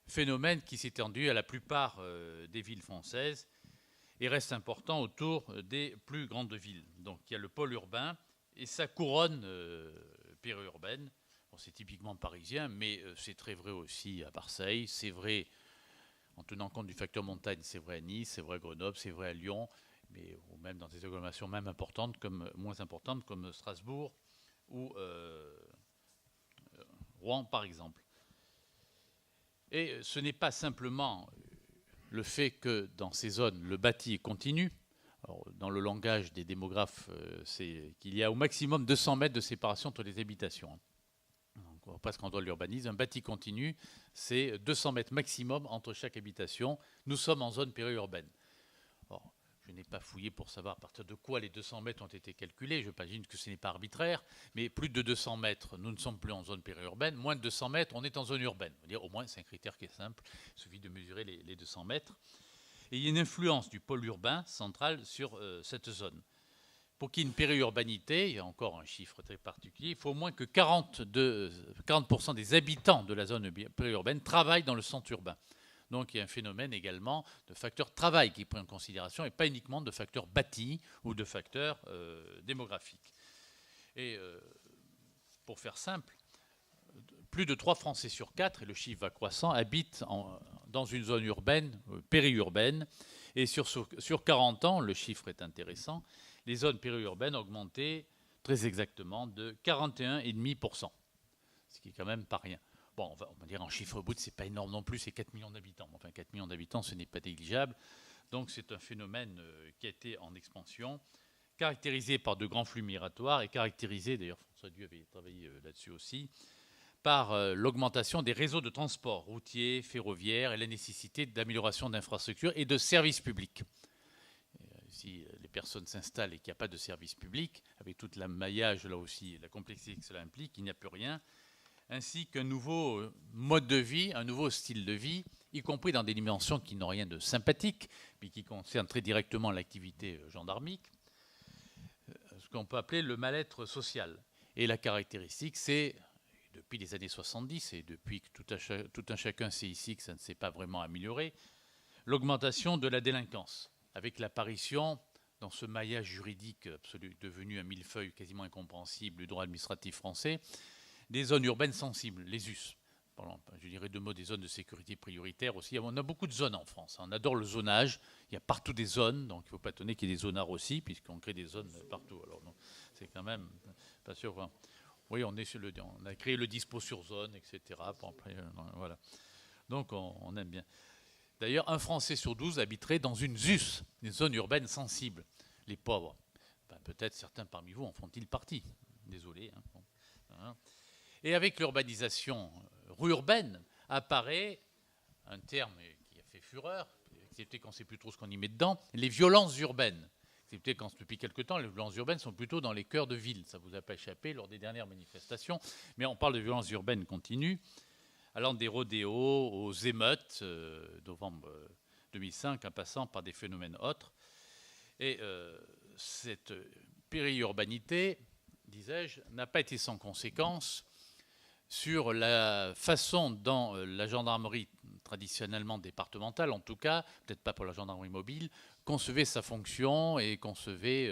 Phénomène qui s'est étendu à la plupart des villes françaises et reste important autour des plus grandes villes. Donc il y a le pôle urbain et sa couronne périurbaine. Bon, c'est typiquement parisien, mais c'est très vrai aussi à Marseille. C'est vrai, en tenant compte du facteur montagne, c'est vrai à Nice, c'est vrai à Grenoble, c'est vrai à Lyon, mais ou même dans des agglomérations même importantes, moins importantes, comme Strasbourg ou Rouen, par exemple. Et ce n'est pas simplement le fait que dans ces zones, le bâti est continu. Alors, dans le langage des démographes, c'est qu'il y a au maximum 200 mètres de séparation entre les habitations. Donc, on va presque en droit de l'urbanisme. Un bâti continu, c'est 200 mètres maximum entre chaque habitation. Nous sommes en zone périurbaine. Or, je n'ai pas fouillé pour savoir à partir de quoi les 200 mètres ont été calculés. J'imagine que ce n'est pas arbitraire, mais plus de 200 mètres, nous ne sommes plus en zone périurbaine. Moins de 200 mètres, on est en zone urbaine. On va dire, au moins, c'est un critère qui est simple. Il suffit de mesurer les 200 mètres. Et il y a une influence du pôle urbain central sur cette zone. Pour qu'il y ait une périurbanité, il y a encore un chiffre très particulier, il faut au moins que 40% des habitants de la zone périurbaine travaillent dans le centre urbain. Donc il y a un phénomène également de facteur travail qui est pris en considération et pas uniquement de facteur bâti ou de facteur démographique. Et pour faire simple, plus de 3 Français sur 4, et le chiffre va croissant, habitent dans une zone urbaine, périurbaine. Et sur 40 ans, le chiffre est intéressant, les zones périurbaines ont augmenté très exactement de 41,5%, ce qui est quand même pas rien. Bon, on va dire en chiffre brut, c'est pas énorme non plus, c'est 4 millions d'habitants. Enfin, 4 millions d'habitants, ce n'est pas négligeable. Donc c'est un phénomène qui a été en expansion, caractérisé par de grands flux migratoires et caractérisé, d'ailleurs François Dieu avait travaillé là-dessus aussi, par l'augmentation des réseaux de transport routiers, ferroviaires et la nécessité d'amélioration d'infrastructures et de services publics. Si les personnes s'installent et qu'il n'y a pas de services publics, avec tout le maillage là aussi, la complexité que cela implique, il n'y a plus rien, ainsi qu'un nouveau mode de vie, un nouveau style de vie, y compris dans des dimensions qui n'ont rien de sympathique, mais qui concernent très directement l'activité gendarmique, ce qu'on peut appeler le mal-être social. Et la caractéristique, c'est, depuis les années 70, et depuis que tout un chacun sait ici que ça ne s'est pas vraiment amélioré, l'augmentation de la délinquance, avec l'apparition dans ce maillage juridique absolu, devenu un millefeuille quasiment incompréhensible du droit administratif français, des zones urbaines sensibles, les US. Je dirais deux mots des zones de sécurité prioritaire aussi. On a beaucoup de zones en France. On adore le zonage. Il y a partout des zones, donc il ne faut pas étonner qu'il y ait des zonards aussi, puisqu'on crée des zones partout. Alors, c'est quand même pas sûr. Enfin, oui, on a créé le dispo sur zone, etc. Voilà. Donc on aime bien. D'ailleurs, un Français sur 12 habiterait dans une ZUS, une zone urbaine sensible. Les pauvres. Peut-être certains parmi vous en font-ils partie. Désolé. Bon. Et avec l'urbanisation urbaine apparaît un terme qui a fait fureur, excepté qu'on ne sait plus trop ce qu'on y met dedans, les violences urbaines. Excepté quand depuis quelque temps, les violences urbaines sont plutôt dans les cœurs de ville. Ça ne vous a pas échappé lors des dernières manifestations. Mais on parle de violences urbaines continues, allant des rodéos aux émeutes, novembre 2005, en passant par des phénomènes autres. Et cette périurbanité, disais-je, n'a pas été sans conséquence sur la façon dont la gendarmerie traditionnellement départementale, en tout cas, peut-être pas pour la gendarmerie mobile, concevait sa fonction et concevait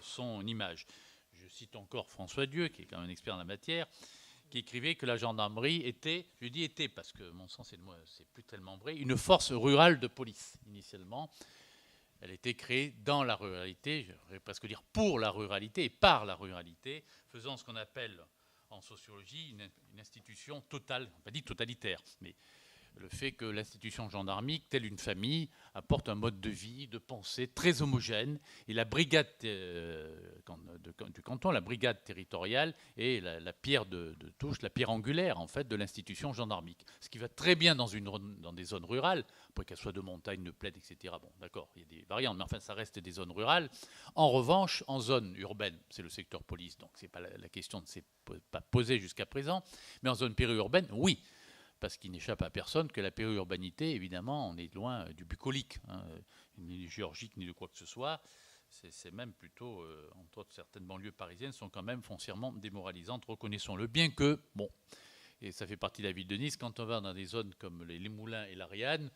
son image. Je cite encore François Dieu, qui est quand même un expert en la matière, qui écrivait que la gendarmerie était, je dis était parce que mon sens c'est plus tellement vrai, une force rurale de police initialement. Elle était créée dans la ruralité, je vais presque dire pour la ruralité et par la ruralité, faisant ce qu'on appelle en sociologie une institution totale, on pas dit totalitaire, mais le fait que l'institution gendarmique, telle une famille, apporte un mode de vie, de pensée très homogène. Et la brigade du canton, la brigade territoriale, est la pierre de touche, la pierre angulaire en fait de l'institution gendarmique. Ce qui va très bien dans des zones rurales, après qu'elles soient de montagne, de plaine, etc. Bon, d'accord, il y a des variantes, mais enfin ça reste des zones rurales. En revanche, en zone urbaine, c'est le secteur police, donc c'est pas la question ne s'est pas posée jusqu'à présent, mais en zone périurbaine, oui. Parce qu'il n'échappe à personne que la périurbanité, évidemment, on est loin du bucolique, ni du géorgique, ni de quoi que ce soit. C'est même plutôt, entre autres, certaines banlieues parisiennes sont quand même foncièrement démoralisantes, reconnaissons-le. Bien que, bon, et ça fait partie de la ville de Nice, quand on va dans des zones comme les Moulins et l'Ariane,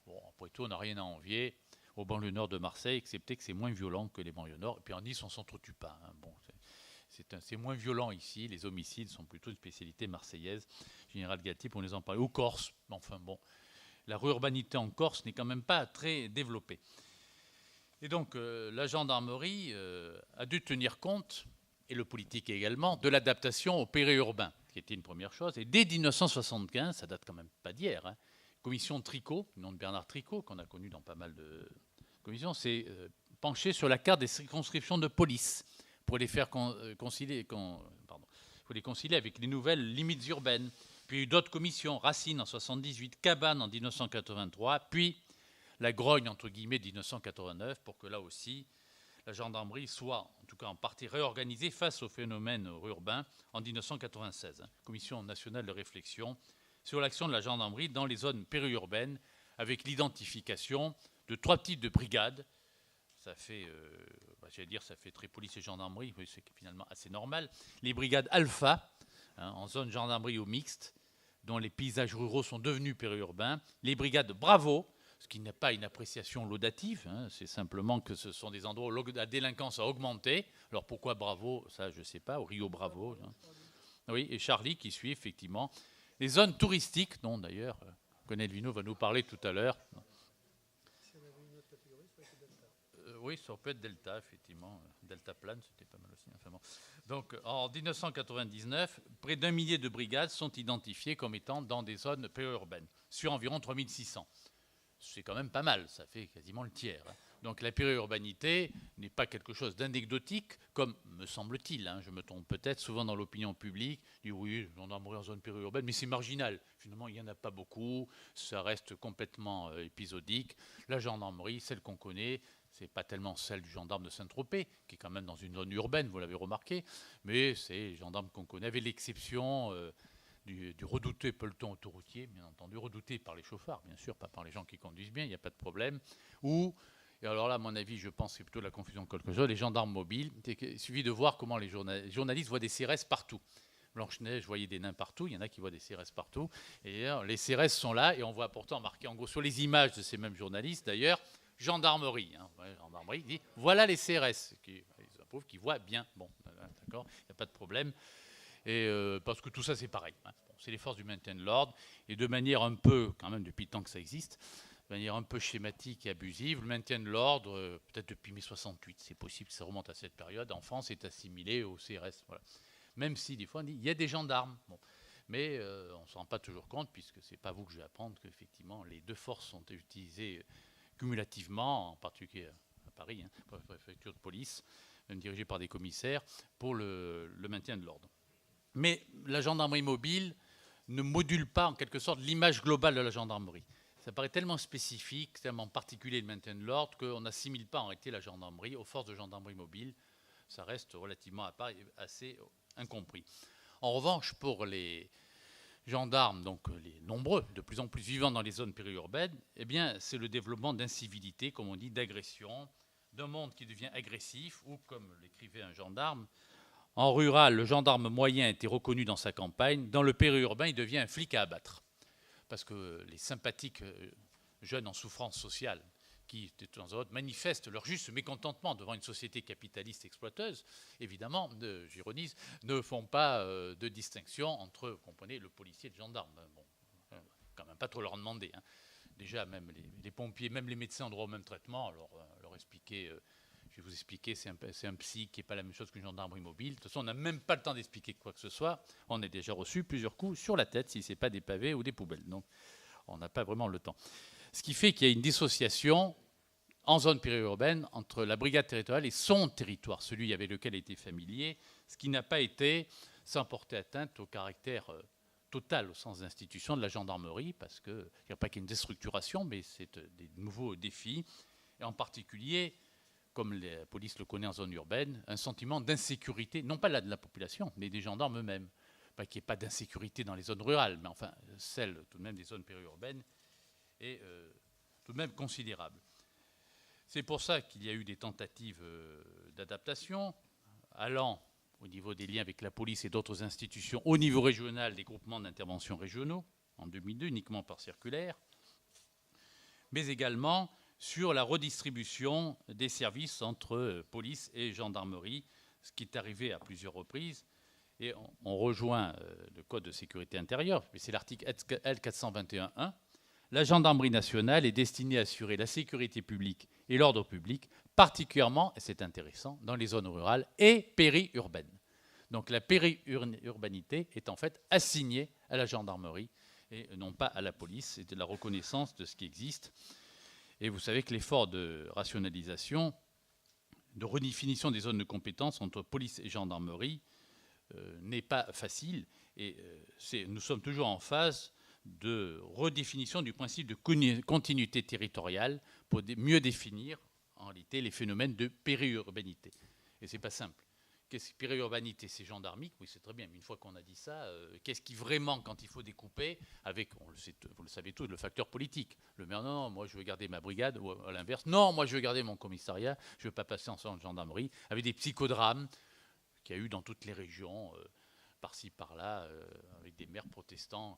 bon, après tout, on n'a rien à envier aux banlieues nord de Marseille, excepté que c'est moins violent que les banlieues nord. Et puis en Nice, on s'entretue pas. Bon, c'est moins violent ici. Les homicides sont plutôt une spécialité marseillaise. Général Gatti, pour nous en parler. Ou Corse. Enfin bon, la rurbanité en Corse n'est quand même pas très développée. Et donc, la gendarmerie a dû tenir compte, et le politique également, de l'adaptation au périurbain, qui était une première chose. Et dès 1975, ça date quand même pas d'hier, commission Tricot, nom de Bernard Tricot, qu'on a connu dans pas mal de commissions, s'est penchée sur la carte des circonscriptions de police pour les faire concilier avec les nouvelles limites urbaines. Puis il y a eu d'autres commissions, Racine en 78, Cabane en 1983, puis la grogne, entre guillemets, de 1989, pour que là aussi, la gendarmerie soit, en tout cas en partie, réorganisée face au phénomène urbain en 1996. Commission nationale de réflexion sur l'action de la gendarmerie dans les zones périurbaines, avec l'identification de 3 types de brigades. Ça fait, ça fait très police et gendarmerie, mais c'est finalement assez normal. Les brigades alpha, en zone gendarmerie ou mixte, dont les paysages ruraux sont devenus périurbains. Les brigades bravo, ce qui n'est pas une appréciation laudative, c'est simplement que ce sont des endroits où la délinquance a augmenté. Alors pourquoi bravo, ça je ne sais pas, au Rio Bravo. Oui, et Charlie qui suit effectivement. Les zones touristiques, dont d'ailleurs Colonel Vino va nous parler tout à l'heure. Oui, ça peut être Delta, effectivement. Delta plane, c'était pas mal aussi. Enfin bon. Donc, en 1999, près d'1 millier de brigades sont identifiées comme étant dans des zones périurbaines, sur environ 3600. C'est quand même pas mal, ça fait quasiment le tiers. Donc, la périurbanité n'est pas quelque chose d'anecdotique, comme me semble-t-il. Je me trompe peut-être, souvent dans l'opinion publique, dit oui, on doit mourir en zone périurbaine, mais c'est marginal. Finalement, il n'y en a pas beaucoup, ça reste complètement épisodique. La gendarmerie, celle qu'on connaît, c'est pas tellement celle du gendarme de Saint-Tropez, qui est quand même dans une zone urbaine, vous l'avez remarqué, mais c'est les gendarmes qu'on connaît, avec l'exception du redouté peloton autoroutier, bien entendu, redouté par les chauffards, bien sûr, pas par les gens qui conduisent bien, il n'y a pas de problème, ou, et alors là, à mon avis, je pense que c'est plutôt la confusion quelque chose, les gendarmes mobiles, il suffit de voir comment les journalistes voient des CRS partout. Blanche-Neige voyait des nains partout, il y en a qui voient des CRS partout, et les CRS sont là, et on voit pourtant marqué en gros sur les images de ces mêmes journalistes, d'ailleurs, gendarmerie. Gendarmerie dit voilà les CRS. Ils approuvent, qu'ils voient bien. Bon, d'accord, il n'y a pas de problème. Et parce que tout ça, c'est pareil. Bon, c'est les forces du maintien de l'ordre. Et de manière un peu, quand même, depuis le temps que ça existe, de manière un peu schématique et abusive, le maintien de l'ordre, peut-être depuis mai 68, c'est possible que ça remonte à cette période, en France, est assimilé au CRS. Voilà. Même si, des fois, on dit il y a des gendarmes. Bon. Mais on ne s'en rend pas toujours compte, puisque ce n'est pas vous que je vais apprendre qu'effectivement, les deux forces sont utilisées cumulativement, en particulier à Paris, pour la préfecture de police, même dirigée par des commissaires, pour le maintien de l'ordre. Mais la gendarmerie mobile ne module pas en quelque sorte l'image globale de la gendarmerie. Ça paraît tellement spécifique, tellement particulier le maintien de l'ordre qu'on n'assimile pas en réalité la gendarmerie aux forces de gendarmerie mobile. Ça reste relativement à part et assez incompris. En revanche, pour les gendarmes, donc les nombreux, de plus en plus vivants dans les zones périurbaines, eh bien, c'est le développement d'incivilité, comme on dit, d'agression, d'un monde qui devient agressif, ou comme l'écrivait un gendarme, en rural, le gendarme moyen était reconnu dans sa campagne. Dans le périurbain, il devient un flic à abattre. Parce que les sympathiques jeunes en souffrance sociale qui, de temps en temps, manifestent leur juste mécontentement devant une société capitaliste exploiteuse, évidemment, j'ironise, ne font pas de distinction entre, vous comprenez, le policier et le gendarme. Bon, quand même pas trop leur demander. Déjà, même les pompiers, même les médecins ont droit au même traitement. Alors, leur expliquer... je vais vous expliquer, c'est un psy qui n'est pas la même chose qu'une gendarmerie mobile. De toute façon, on n'a même pas le temps d'expliquer quoi que ce soit. On a déjà reçu plusieurs coups sur la tête si ce n'est pas des pavés ou des poubelles. Donc, on n'a pas vraiment le temps. Ce qui fait qu'il y a une dissociation en zone périurbaine entre la brigade territoriale et son territoire, celui avec lequel elle était familier, ce qui n'a pas été sans porter atteinte au caractère total, au sens d'institution de la gendarmerie, parce qu'il n'y a pas qu'il y ait une déstructuration, mais c'est des nouveaux défis, et en particulier, comme la police le connaît en zone urbaine, un sentiment d'insécurité, non pas de la population, mais des gendarmes eux-mêmes. Pas qu'il n'y ait pas d'insécurité dans les zones rurales, mais enfin, celle tout de même des zones périurbaines est tout de même considérable. C'est pour ça qu'il y a eu des tentatives d'adaptation, allant au niveau des liens avec la police et d'autres institutions, au niveau régional, des groupements d'intervention régionaux, en 2002, uniquement par circulaire, mais également sur la redistribution des services entre police et gendarmerie, ce qui est arrivé à plusieurs reprises. Et on rejoint le Code de sécurité intérieure, mais c'est l'article L421.1. La gendarmerie nationale est destinée à assurer la sécurité publique et l'ordre public, particulièrement, et c'est intéressant, dans les zones rurales et périurbaines. Donc la périurbanité est en fait assignée à la gendarmerie et non pas à la police. C'est de la reconnaissance de ce qui existe. Et vous savez que l'effort de rationalisation, de redéfinition des zones de compétence entre police et gendarmerie n'est pas facile. Et nous sommes toujours en phase de redéfinition du principe de continuité territoriale pour mieux définir en réalité les phénomènes de périurbanité. Et ce n'est pas simple. Qu'est-ce que périurbanité? C'est gendarmique, oui, c'est très bien. Mais une fois qu'on a dit ça, qu'est-ce qui vraiment, quand il faut découper, avec, vous le savez tous, le facteur politique. Le maire, non, moi je veux garder ma brigade, ou à l'inverse, non, moi je veux garder mon commissariat, je ne veux pas passer en centre de gendarmerie, avec des psychodrames qu'il y a eu dans toutes les régions, par-ci, par-là, avec des maires protestants,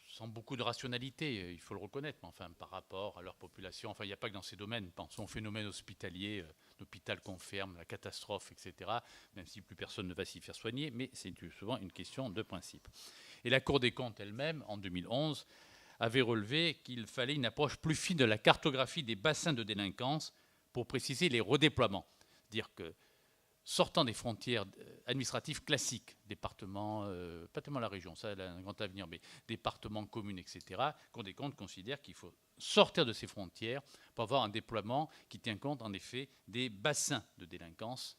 sans beaucoup de rationalité, il faut le reconnaître, mais enfin, par rapport à leur population, enfin, il n'y a pas que dans ces domaines, pensons au phénomène hospitalier, l'hôpital qu'on ferme, la catastrophe, etc., même si plus personne ne va s'y faire soigner, mais c'est souvent une question de principe. Et la Cour des comptes elle-même, en 2011, avait relevé qu'il fallait une approche plus fine de la cartographie des bassins de délinquance pour préciser les redéploiements. Dire que sortant des frontières administratives classiques, départements, pas tellement la région, ça a un grand avenir, mais départements, communes, etc., Cour des comptes considère qu'il faut sortir de ces frontières pour avoir un déploiement qui tient compte, en effet, des bassins de délinquance.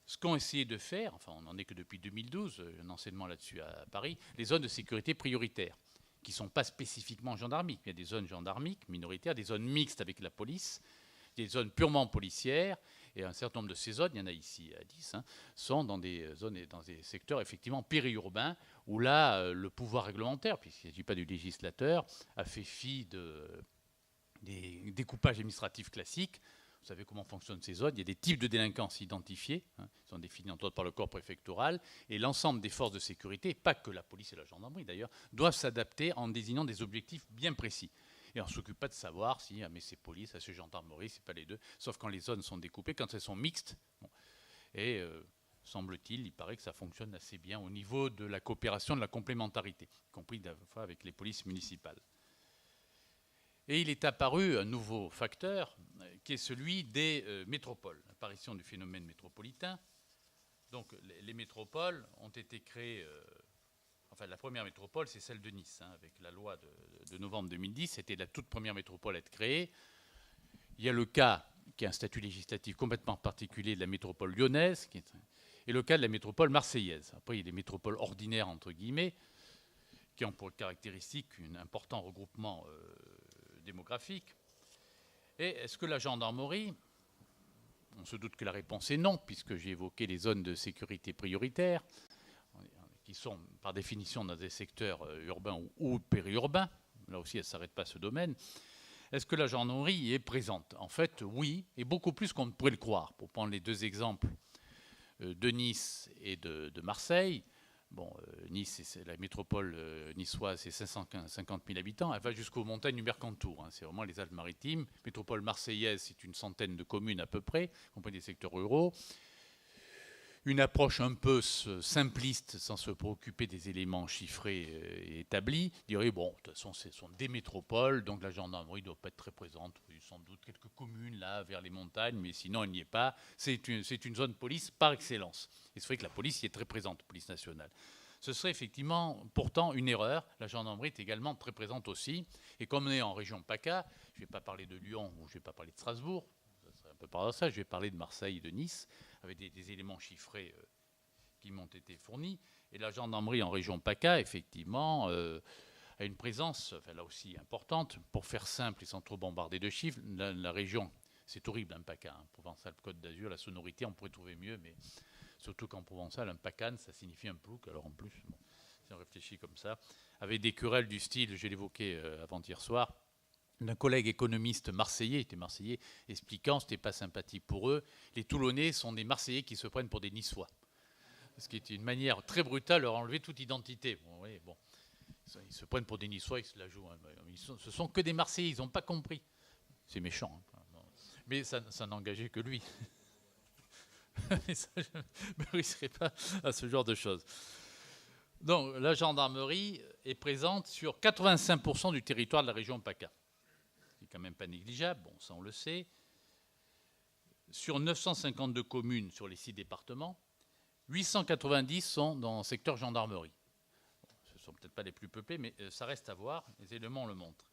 Ce qu'ont essayé de faire, enfin on n'en est que depuis 2012, un enseignement là-dessus à Paris, les zones de sécurité prioritaires, qui ne sont pas spécifiquement gendarmiques. Il y a des zones gendarmiques minoritaires, des zones mixtes avec la police, des zones purement policières, et un certain nombre de ces zones, il y en a ici à 10, sont dans des zones et dans des secteurs effectivement périurbains, où là, le pouvoir réglementaire, puisqu'il ne s'agit pas du législateur, a fait fi des découpages administratifs classiques. Vous savez comment fonctionnent ces zones. Il y a des types de délinquance identifiés, qui sont définis entre autres par le corps préfectoral, et l'ensemble des forces de sécurité, pas que la police et la gendarmerie d'ailleurs, doivent s'adapter en désignant des objectifs bien précis. Et on ne s'occupe pas de savoir si mais c'est police, c'est gendarmerie, c'est pas les deux, sauf quand les zones sont découpées, quand elles sont mixtes. Bon. Et semble-t-il, il paraît que ça fonctionne assez bien au niveau de la coopération, de la complémentarité, y compris fois avec les polices municipales. Et il est apparu un nouveau facteur qui est celui des métropoles, l'apparition du phénomène métropolitain. Donc les métropoles ont été créées, enfin la première métropole c'est celle de Nice, avec la loi de novembre 2010, c'était la toute première métropole à être créée. Il y a le cas qui a un statut législatif complètement particulier de la métropole lyonnaise, et le cas de la métropole marseillaise. Après il y a les métropoles ordinaires entre guillemets, qui ont pour caractéristique un important regroupement démographique. Et est-ce que la gendarmerie, on se doute que la réponse est non, puisque j'ai évoqué les zones de sécurité prioritaires, qui sont par définition dans des secteurs urbains ou périurbains, là aussi elle ne s'arrête pas à ce domaine. Est-ce que la gendarmerie y est présente? En fait, oui, et beaucoup plus qu'on ne pourrait le croire. Pour prendre les deux exemples de Nice et de Marseille, bon, Nice, c'est la métropole niçoise, c'est 550 000 habitants. Elle va jusqu'aux montagnes du Mercantour. C'est vraiment les Alpes-Maritimes. Métropole marseillaise, c'est une centaine de communes à peu près, compris des secteurs ruraux. Une approche un peu simpliste, sans se préoccuper des éléments chiffrés et établis, dirait, bon, de toute façon, ce sont des métropoles, donc la gendarmerie ne doit pas être très présente. Il y a sans doute quelques communes, là, vers les montagnes, mais sinon, elle n'y est pas. C'est une zone police par excellence. Et c'est vrai que la police y est très présente, police nationale. Ce serait effectivement, pourtant, une erreur. La gendarmerie est également très présente aussi. Et comme on est en région PACA, je ne vais pas parler de Lyon ou je ne vais pas parler de Strasbourg, ça serait un peu paradoxal, je vais parler de Marseille et de Nice, avec des éléments chiffrés qui m'ont été fournis. Et la gendarmerie en région PACA, effectivement, a une présence, enfin, là aussi importante. Pour faire simple et sans trop bombarder de chiffres, la région, c'est horrible un PACA, Provence-Alpes-Côte d'Azur, la sonorité, on pourrait trouver mieux, mais surtout qu'en provençal, un PACAN, ça signifie un plouc. Alors en plus, bon, si on réfléchit comme ça, avec des querelles du style, je l'évoquais avant-hier soir, d'un collègue économiste marseillais, était marseillais, expliquant, c'était pas sympathique pour eux, les Toulonnais sont des Marseillais qui se prennent pour des Niçois. Ce qui est une manière très brutale de leur enlever toute identité. Bon, oui, bon. Ils se prennent pour des Niçois, ils se la jouent. Ce sont que des Marseillais, ils n'ont pas compris. C'est méchant. Hein. Mais ça n'engageait que lui. Mais ça, je ne me risquerai pas à ce genre de choses. Donc, la gendarmerie est présente sur 85% du territoire de la région PACA. C'est quand même pas négligeable, bon, ça on le sait. Sur 952 communes sur les 6 départements, 890 sont dans le secteur gendarmerie. Bon, ce ne sont peut-être pas les plus peuplés, mais ça reste à voir, les éléments le montrent.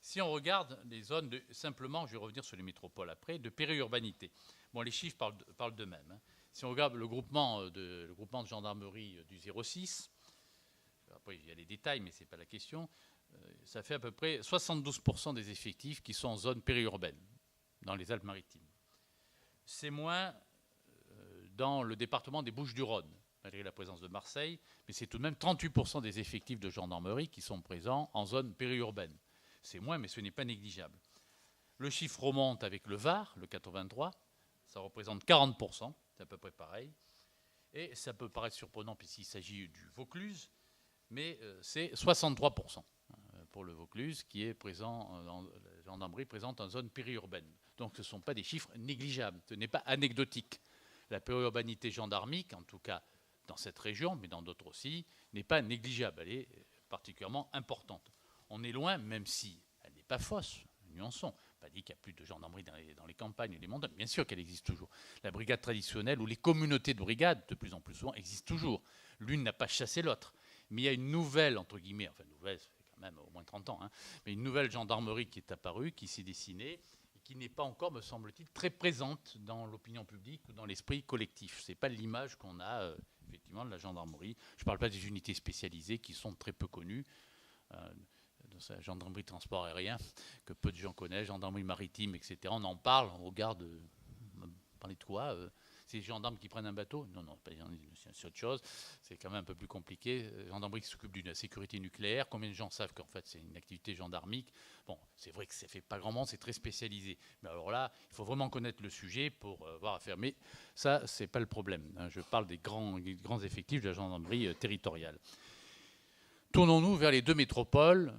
Si on regarde les zones, simplement, je vais revenir sur les métropoles après, de périurbanité. Bon, les chiffres parlent d'eux-mêmes. Hein. Si on regarde le groupement de gendarmerie du 06, après il y a les détails, mais ce n'est pas la question, ça fait à peu près 72% des effectifs qui sont en zone périurbaine, dans les Alpes-Maritimes. C'est moins dans le département des Bouches-du-Rhône, malgré la présence de Marseille, mais c'est tout de même 38% des effectifs de gendarmerie qui sont présents en zone périurbaine. C'est moins, mais ce n'est pas négligeable. Le chiffre remonte avec le Var, le 83, ça représente 40%, c'est à peu près pareil. Et ça peut paraître surprenant puisqu'il s'agit du Vaucluse, mais c'est 63% pour le Vaucluse qui est présent, la gendarmerie présente en zone périurbaine. Donc ce ne sont pas des chiffres négligeables, ce n'est pas anecdotique. La périurbanité gendarmique, en tout cas dans cette région, mais dans d'autres aussi, n'est pas négligeable, elle est particulièrement importante. On est loin, même si elle n'est pas fausse, nuançons. Pas dit qu'il n'y a plus de gendarmerie dans les campagnes et les montagnes. Bien sûr qu'elle existe toujours. La brigade traditionnelle ou les communautés de brigades, de plus en plus souvent, existent toujours. L'une n'a pas chassé l'autre. Mais il y a une nouvelle, entre guillemets, enfin nouvelle, ça fait quand même au moins 30 ans, hein, mais une nouvelle gendarmerie qui est apparue, qui s'est dessinée, et qui n'est pas encore, me semble-t-il, très présente dans l'opinion publique ou dans l'esprit collectif. Ce n'est pas l'image qu'on a, effectivement, de la gendarmerie. Je ne parle pas des unités spécialisées qui sont très peu connues. La gendarmerie transport aérien, que peu de gens connaissent, gendarmerie maritime, etc. On en parle, on regarde, parler de quoi c'est les gendarmes qui prennent un bateau? Non, c'est autre chose. C'est quand même un peu plus compliqué. Gendarmerie qui s'occupe de la sécurité nucléaire. Combien de gens savent qu'en fait c'est une activité gendarmique? Bon, c'est vrai que ça ne fait pas grand monde, c'est très spécialisé. Mais alors là, il faut vraiment connaître le sujet pour voir à faire. Mais ça, ce n'est pas le problème. Hein. Je parle des grands effectifs de la gendarmerie territoriale. Tournons-nous vers les deux métropoles,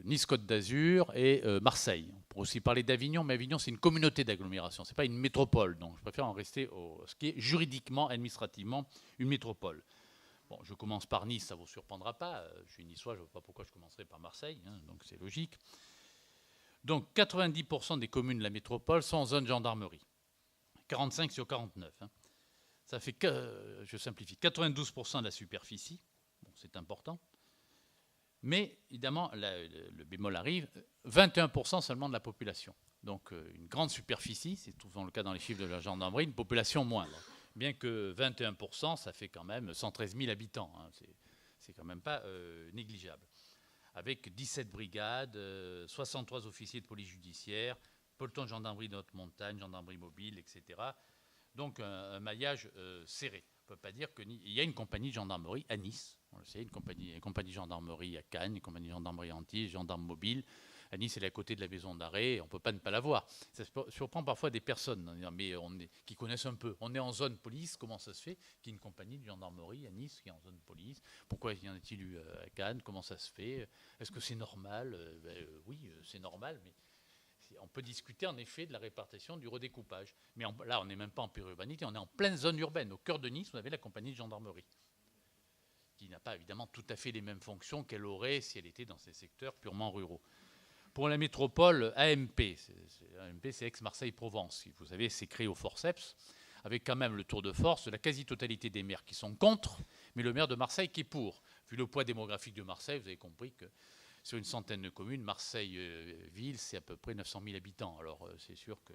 Nice-Côte d'Azur et Marseille. On pourrait aussi parler d'Avignon, mais Avignon, c'est une communauté d'agglomération, ce n'est pas une métropole. Donc je préfère en rester au ce qui est juridiquement, administrativement, une métropole. Bon, je commence par Nice, ça ne vous surprendra pas. Je suis niçois, je ne vois pas pourquoi je commencerai par Marseille, hein, donc c'est logique. Donc 90% des communes de la métropole sont en zone gendarmerie. 45 sur 49. Hein. Ça fait, je simplifie, 92% de la superficie. Bon, c'est important. Mais évidemment, le bémol arrive, 21% seulement de la population. Donc une grande superficie, c'est souvent le cas dans les chiffres de la gendarmerie, une population moindre. Bien que 21%, ça fait quand même 113 000 habitants. Hein. C'est quand même pas négligeable. Avec 17 brigades, 63 officiers de police judiciaire, peloton de gendarmerie de haute montagne, gendarmerie mobile, etc. Donc un maillage serré. On ne peut pas dire qu'il y a une compagnie de gendarmerie à Nice. On le sait, une compagnie de gendarmerie à Cannes, une compagnie de gendarmerie à Antibes, gendarme mobile. À Nice, elle est à côté de la maison d'arrêt, on ne peut pas ne pas la voir. Ça surprend parfois des personnes, mais qui connaissent un peu. On est en zone police, comment ça se fait qu'il y ait une compagnie de gendarmerie à Nice qui est en zone police? Pourquoi y en a-t-il eu à Cannes? Comment ça se fait? Est-ce que c'est normal? Oui, c'est normal, mais on peut discuter en effet de la répartition, du redécoupage. Mais là, on n'est même pas en périurbanité, on est en pleine zone urbaine. Au cœur de Nice, vous avez la compagnie de gendarmerie, qui n'a pas évidemment tout à fait les mêmes fonctions qu'elle aurait si elle était dans ces secteurs purement ruraux. Pour la métropole, AMP, c'est Aix-Marseille-Provence. Vous savez, c'est créé au forceps, avec quand même le tour de force de la quasi-totalité des maires qui sont contre, mais le maire de Marseille qui est pour. Vu le poids démographique de Marseille, vous avez compris que sur une centaine de communes, Marseille-Ville, c'est à peu près 900 000 habitants. Alors c'est sûr que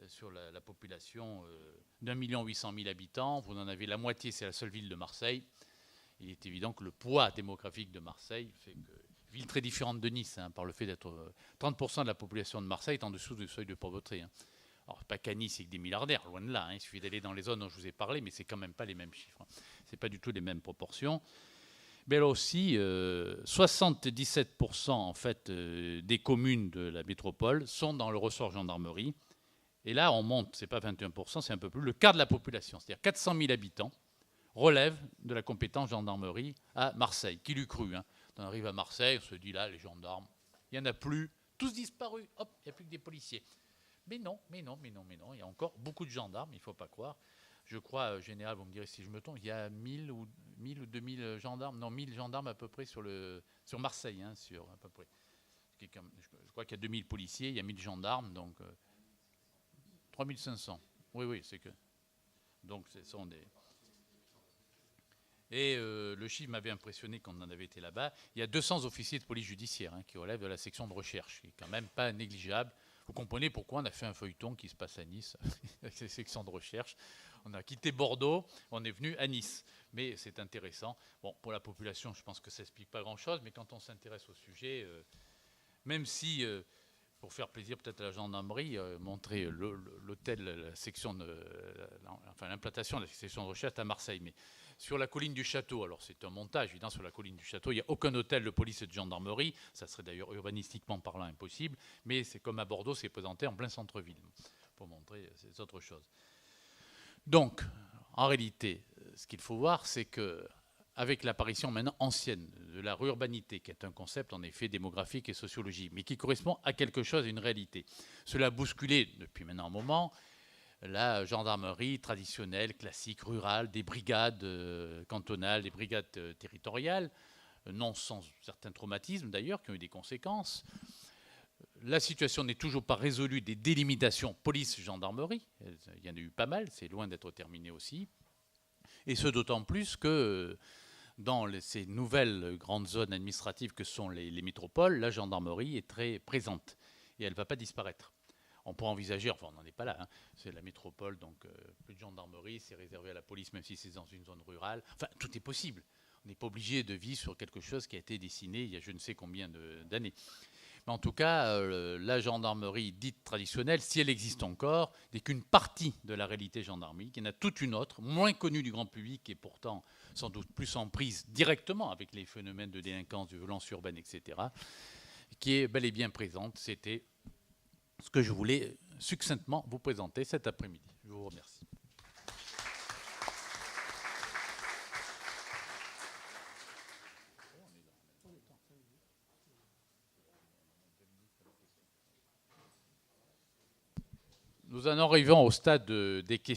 sur la population d'1,8 million habitants, vous en avez la moitié, c'est la seule ville de Marseille. Il est évident que le poids démographique de Marseille fait que ville très différente de Nice, hein, par le fait d'être 30% de la population de Marseille est en dessous du seuil de pauvreté. Hein. Alors, pas qu'à Nice, c'est que des milliardaires, loin de là. Hein, il suffit d'aller dans les zones dont je vous ai parlé, mais c'est quand même pas les mêmes chiffres. Hein. C'est pas du tout les mêmes proportions. Mais là aussi, 77% en fait, des communes de la métropole sont dans le ressort gendarmerie. Et là, on monte, c'est pas 21%, c'est un peu plus, le quart de la population, c'est-à-dire 400 000 habitants, relèvent de la compétence gendarmerie à Marseille. Qui l'eût cru, hein. On arrive à Marseille, on se dit là, les gendarmes, il n'y en a plus, tous disparus, hop, il n'y a plus que des policiers. Mais non, il y a encore beaucoup de gendarmes, il ne faut pas croire. Je crois, général, vous me direz si je me trompe, il y a 1000 ou 2000 gendarmes, non, 1000 gendarmes à peu près sur Marseille, hein, sur à peu près. Je crois qu'il y a 2000 policiers, il y a 1000 gendarmes, donc 3500. Oui, c'est que. Donc ce sont des. Et le chiffre m'avait impressionné quand on en avait été là-bas. Il y a 200 officiers de police judiciaire, hein, qui relèvent de la section de recherche, qui n'est quand même pas négligeable. Vous comprenez pourquoi on a fait un feuilleton qui se passe à Nice, avec ces sections de recherche. On a quitté Bordeaux, on est venu à Nice. Mais c'est intéressant. Bon, pour la population, je pense que ça n'explique pas grand-chose, mais quand on s'intéresse au sujet, même si, pour faire plaisir peut-être à la gendarmerie, montrer l'hôtel, la section l'implantation de la section de recherche à Marseille, mais sur la colline du château, alors c'est un montage, évidemment, sur la colline du château, il n'y a aucun hôtel de police et de gendarmerie, ça serait d'ailleurs urbanistiquement parlant impossible, mais c'est comme à Bordeaux, c'est présenté en plein centre-ville, pour montrer ces autres choses. Donc, en réalité, ce qu'il faut voir, c'est que avec l'apparition maintenant ancienne de la réurbanité, qui est un concept en effet démographique et sociologique, mais qui correspond à quelque chose, à une réalité. Cela a bousculé depuis maintenant un moment la gendarmerie traditionnelle, classique, rurale, des brigades cantonales, des brigades territoriales, non sans certains traumatismes d'ailleurs, qui ont eu des conséquences. La situation n'est toujours pas résolue des délimitations police-gendarmerie. Il y en a eu pas mal, c'est loin d'être terminé aussi. Et ce d'autant plus que dans ces nouvelles grandes zones administratives que sont les métropoles, la gendarmerie est très présente et elle ne va pas disparaître. On pourrait envisager, enfin on n'en est pas là, hein, c'est la métropole, donc plus de gendarmerie, c'est réservé à la police même si c'est dans une zone rurale. Enfin, tout est possible. On n'est pas obligé de vivre sur quelque chose qui a été dessiné il y a je ne sais combien d'années. Mais en tout cas, la gendarmerie dite traditionnelle, si elle existe encore, n'est qu'une partie de la réalité gendarmerie. Il y en a toute une autre, moins connue du grand public et pourtant sans doute plus en prise directement avec les phénomènes de délinquance, de violence urbaine, etc., qui est bel et bien présente. C'était ce que je voulais succinctement vous présenter cet après-midi. Je vous remercie. nous en arrivons au stade des questions.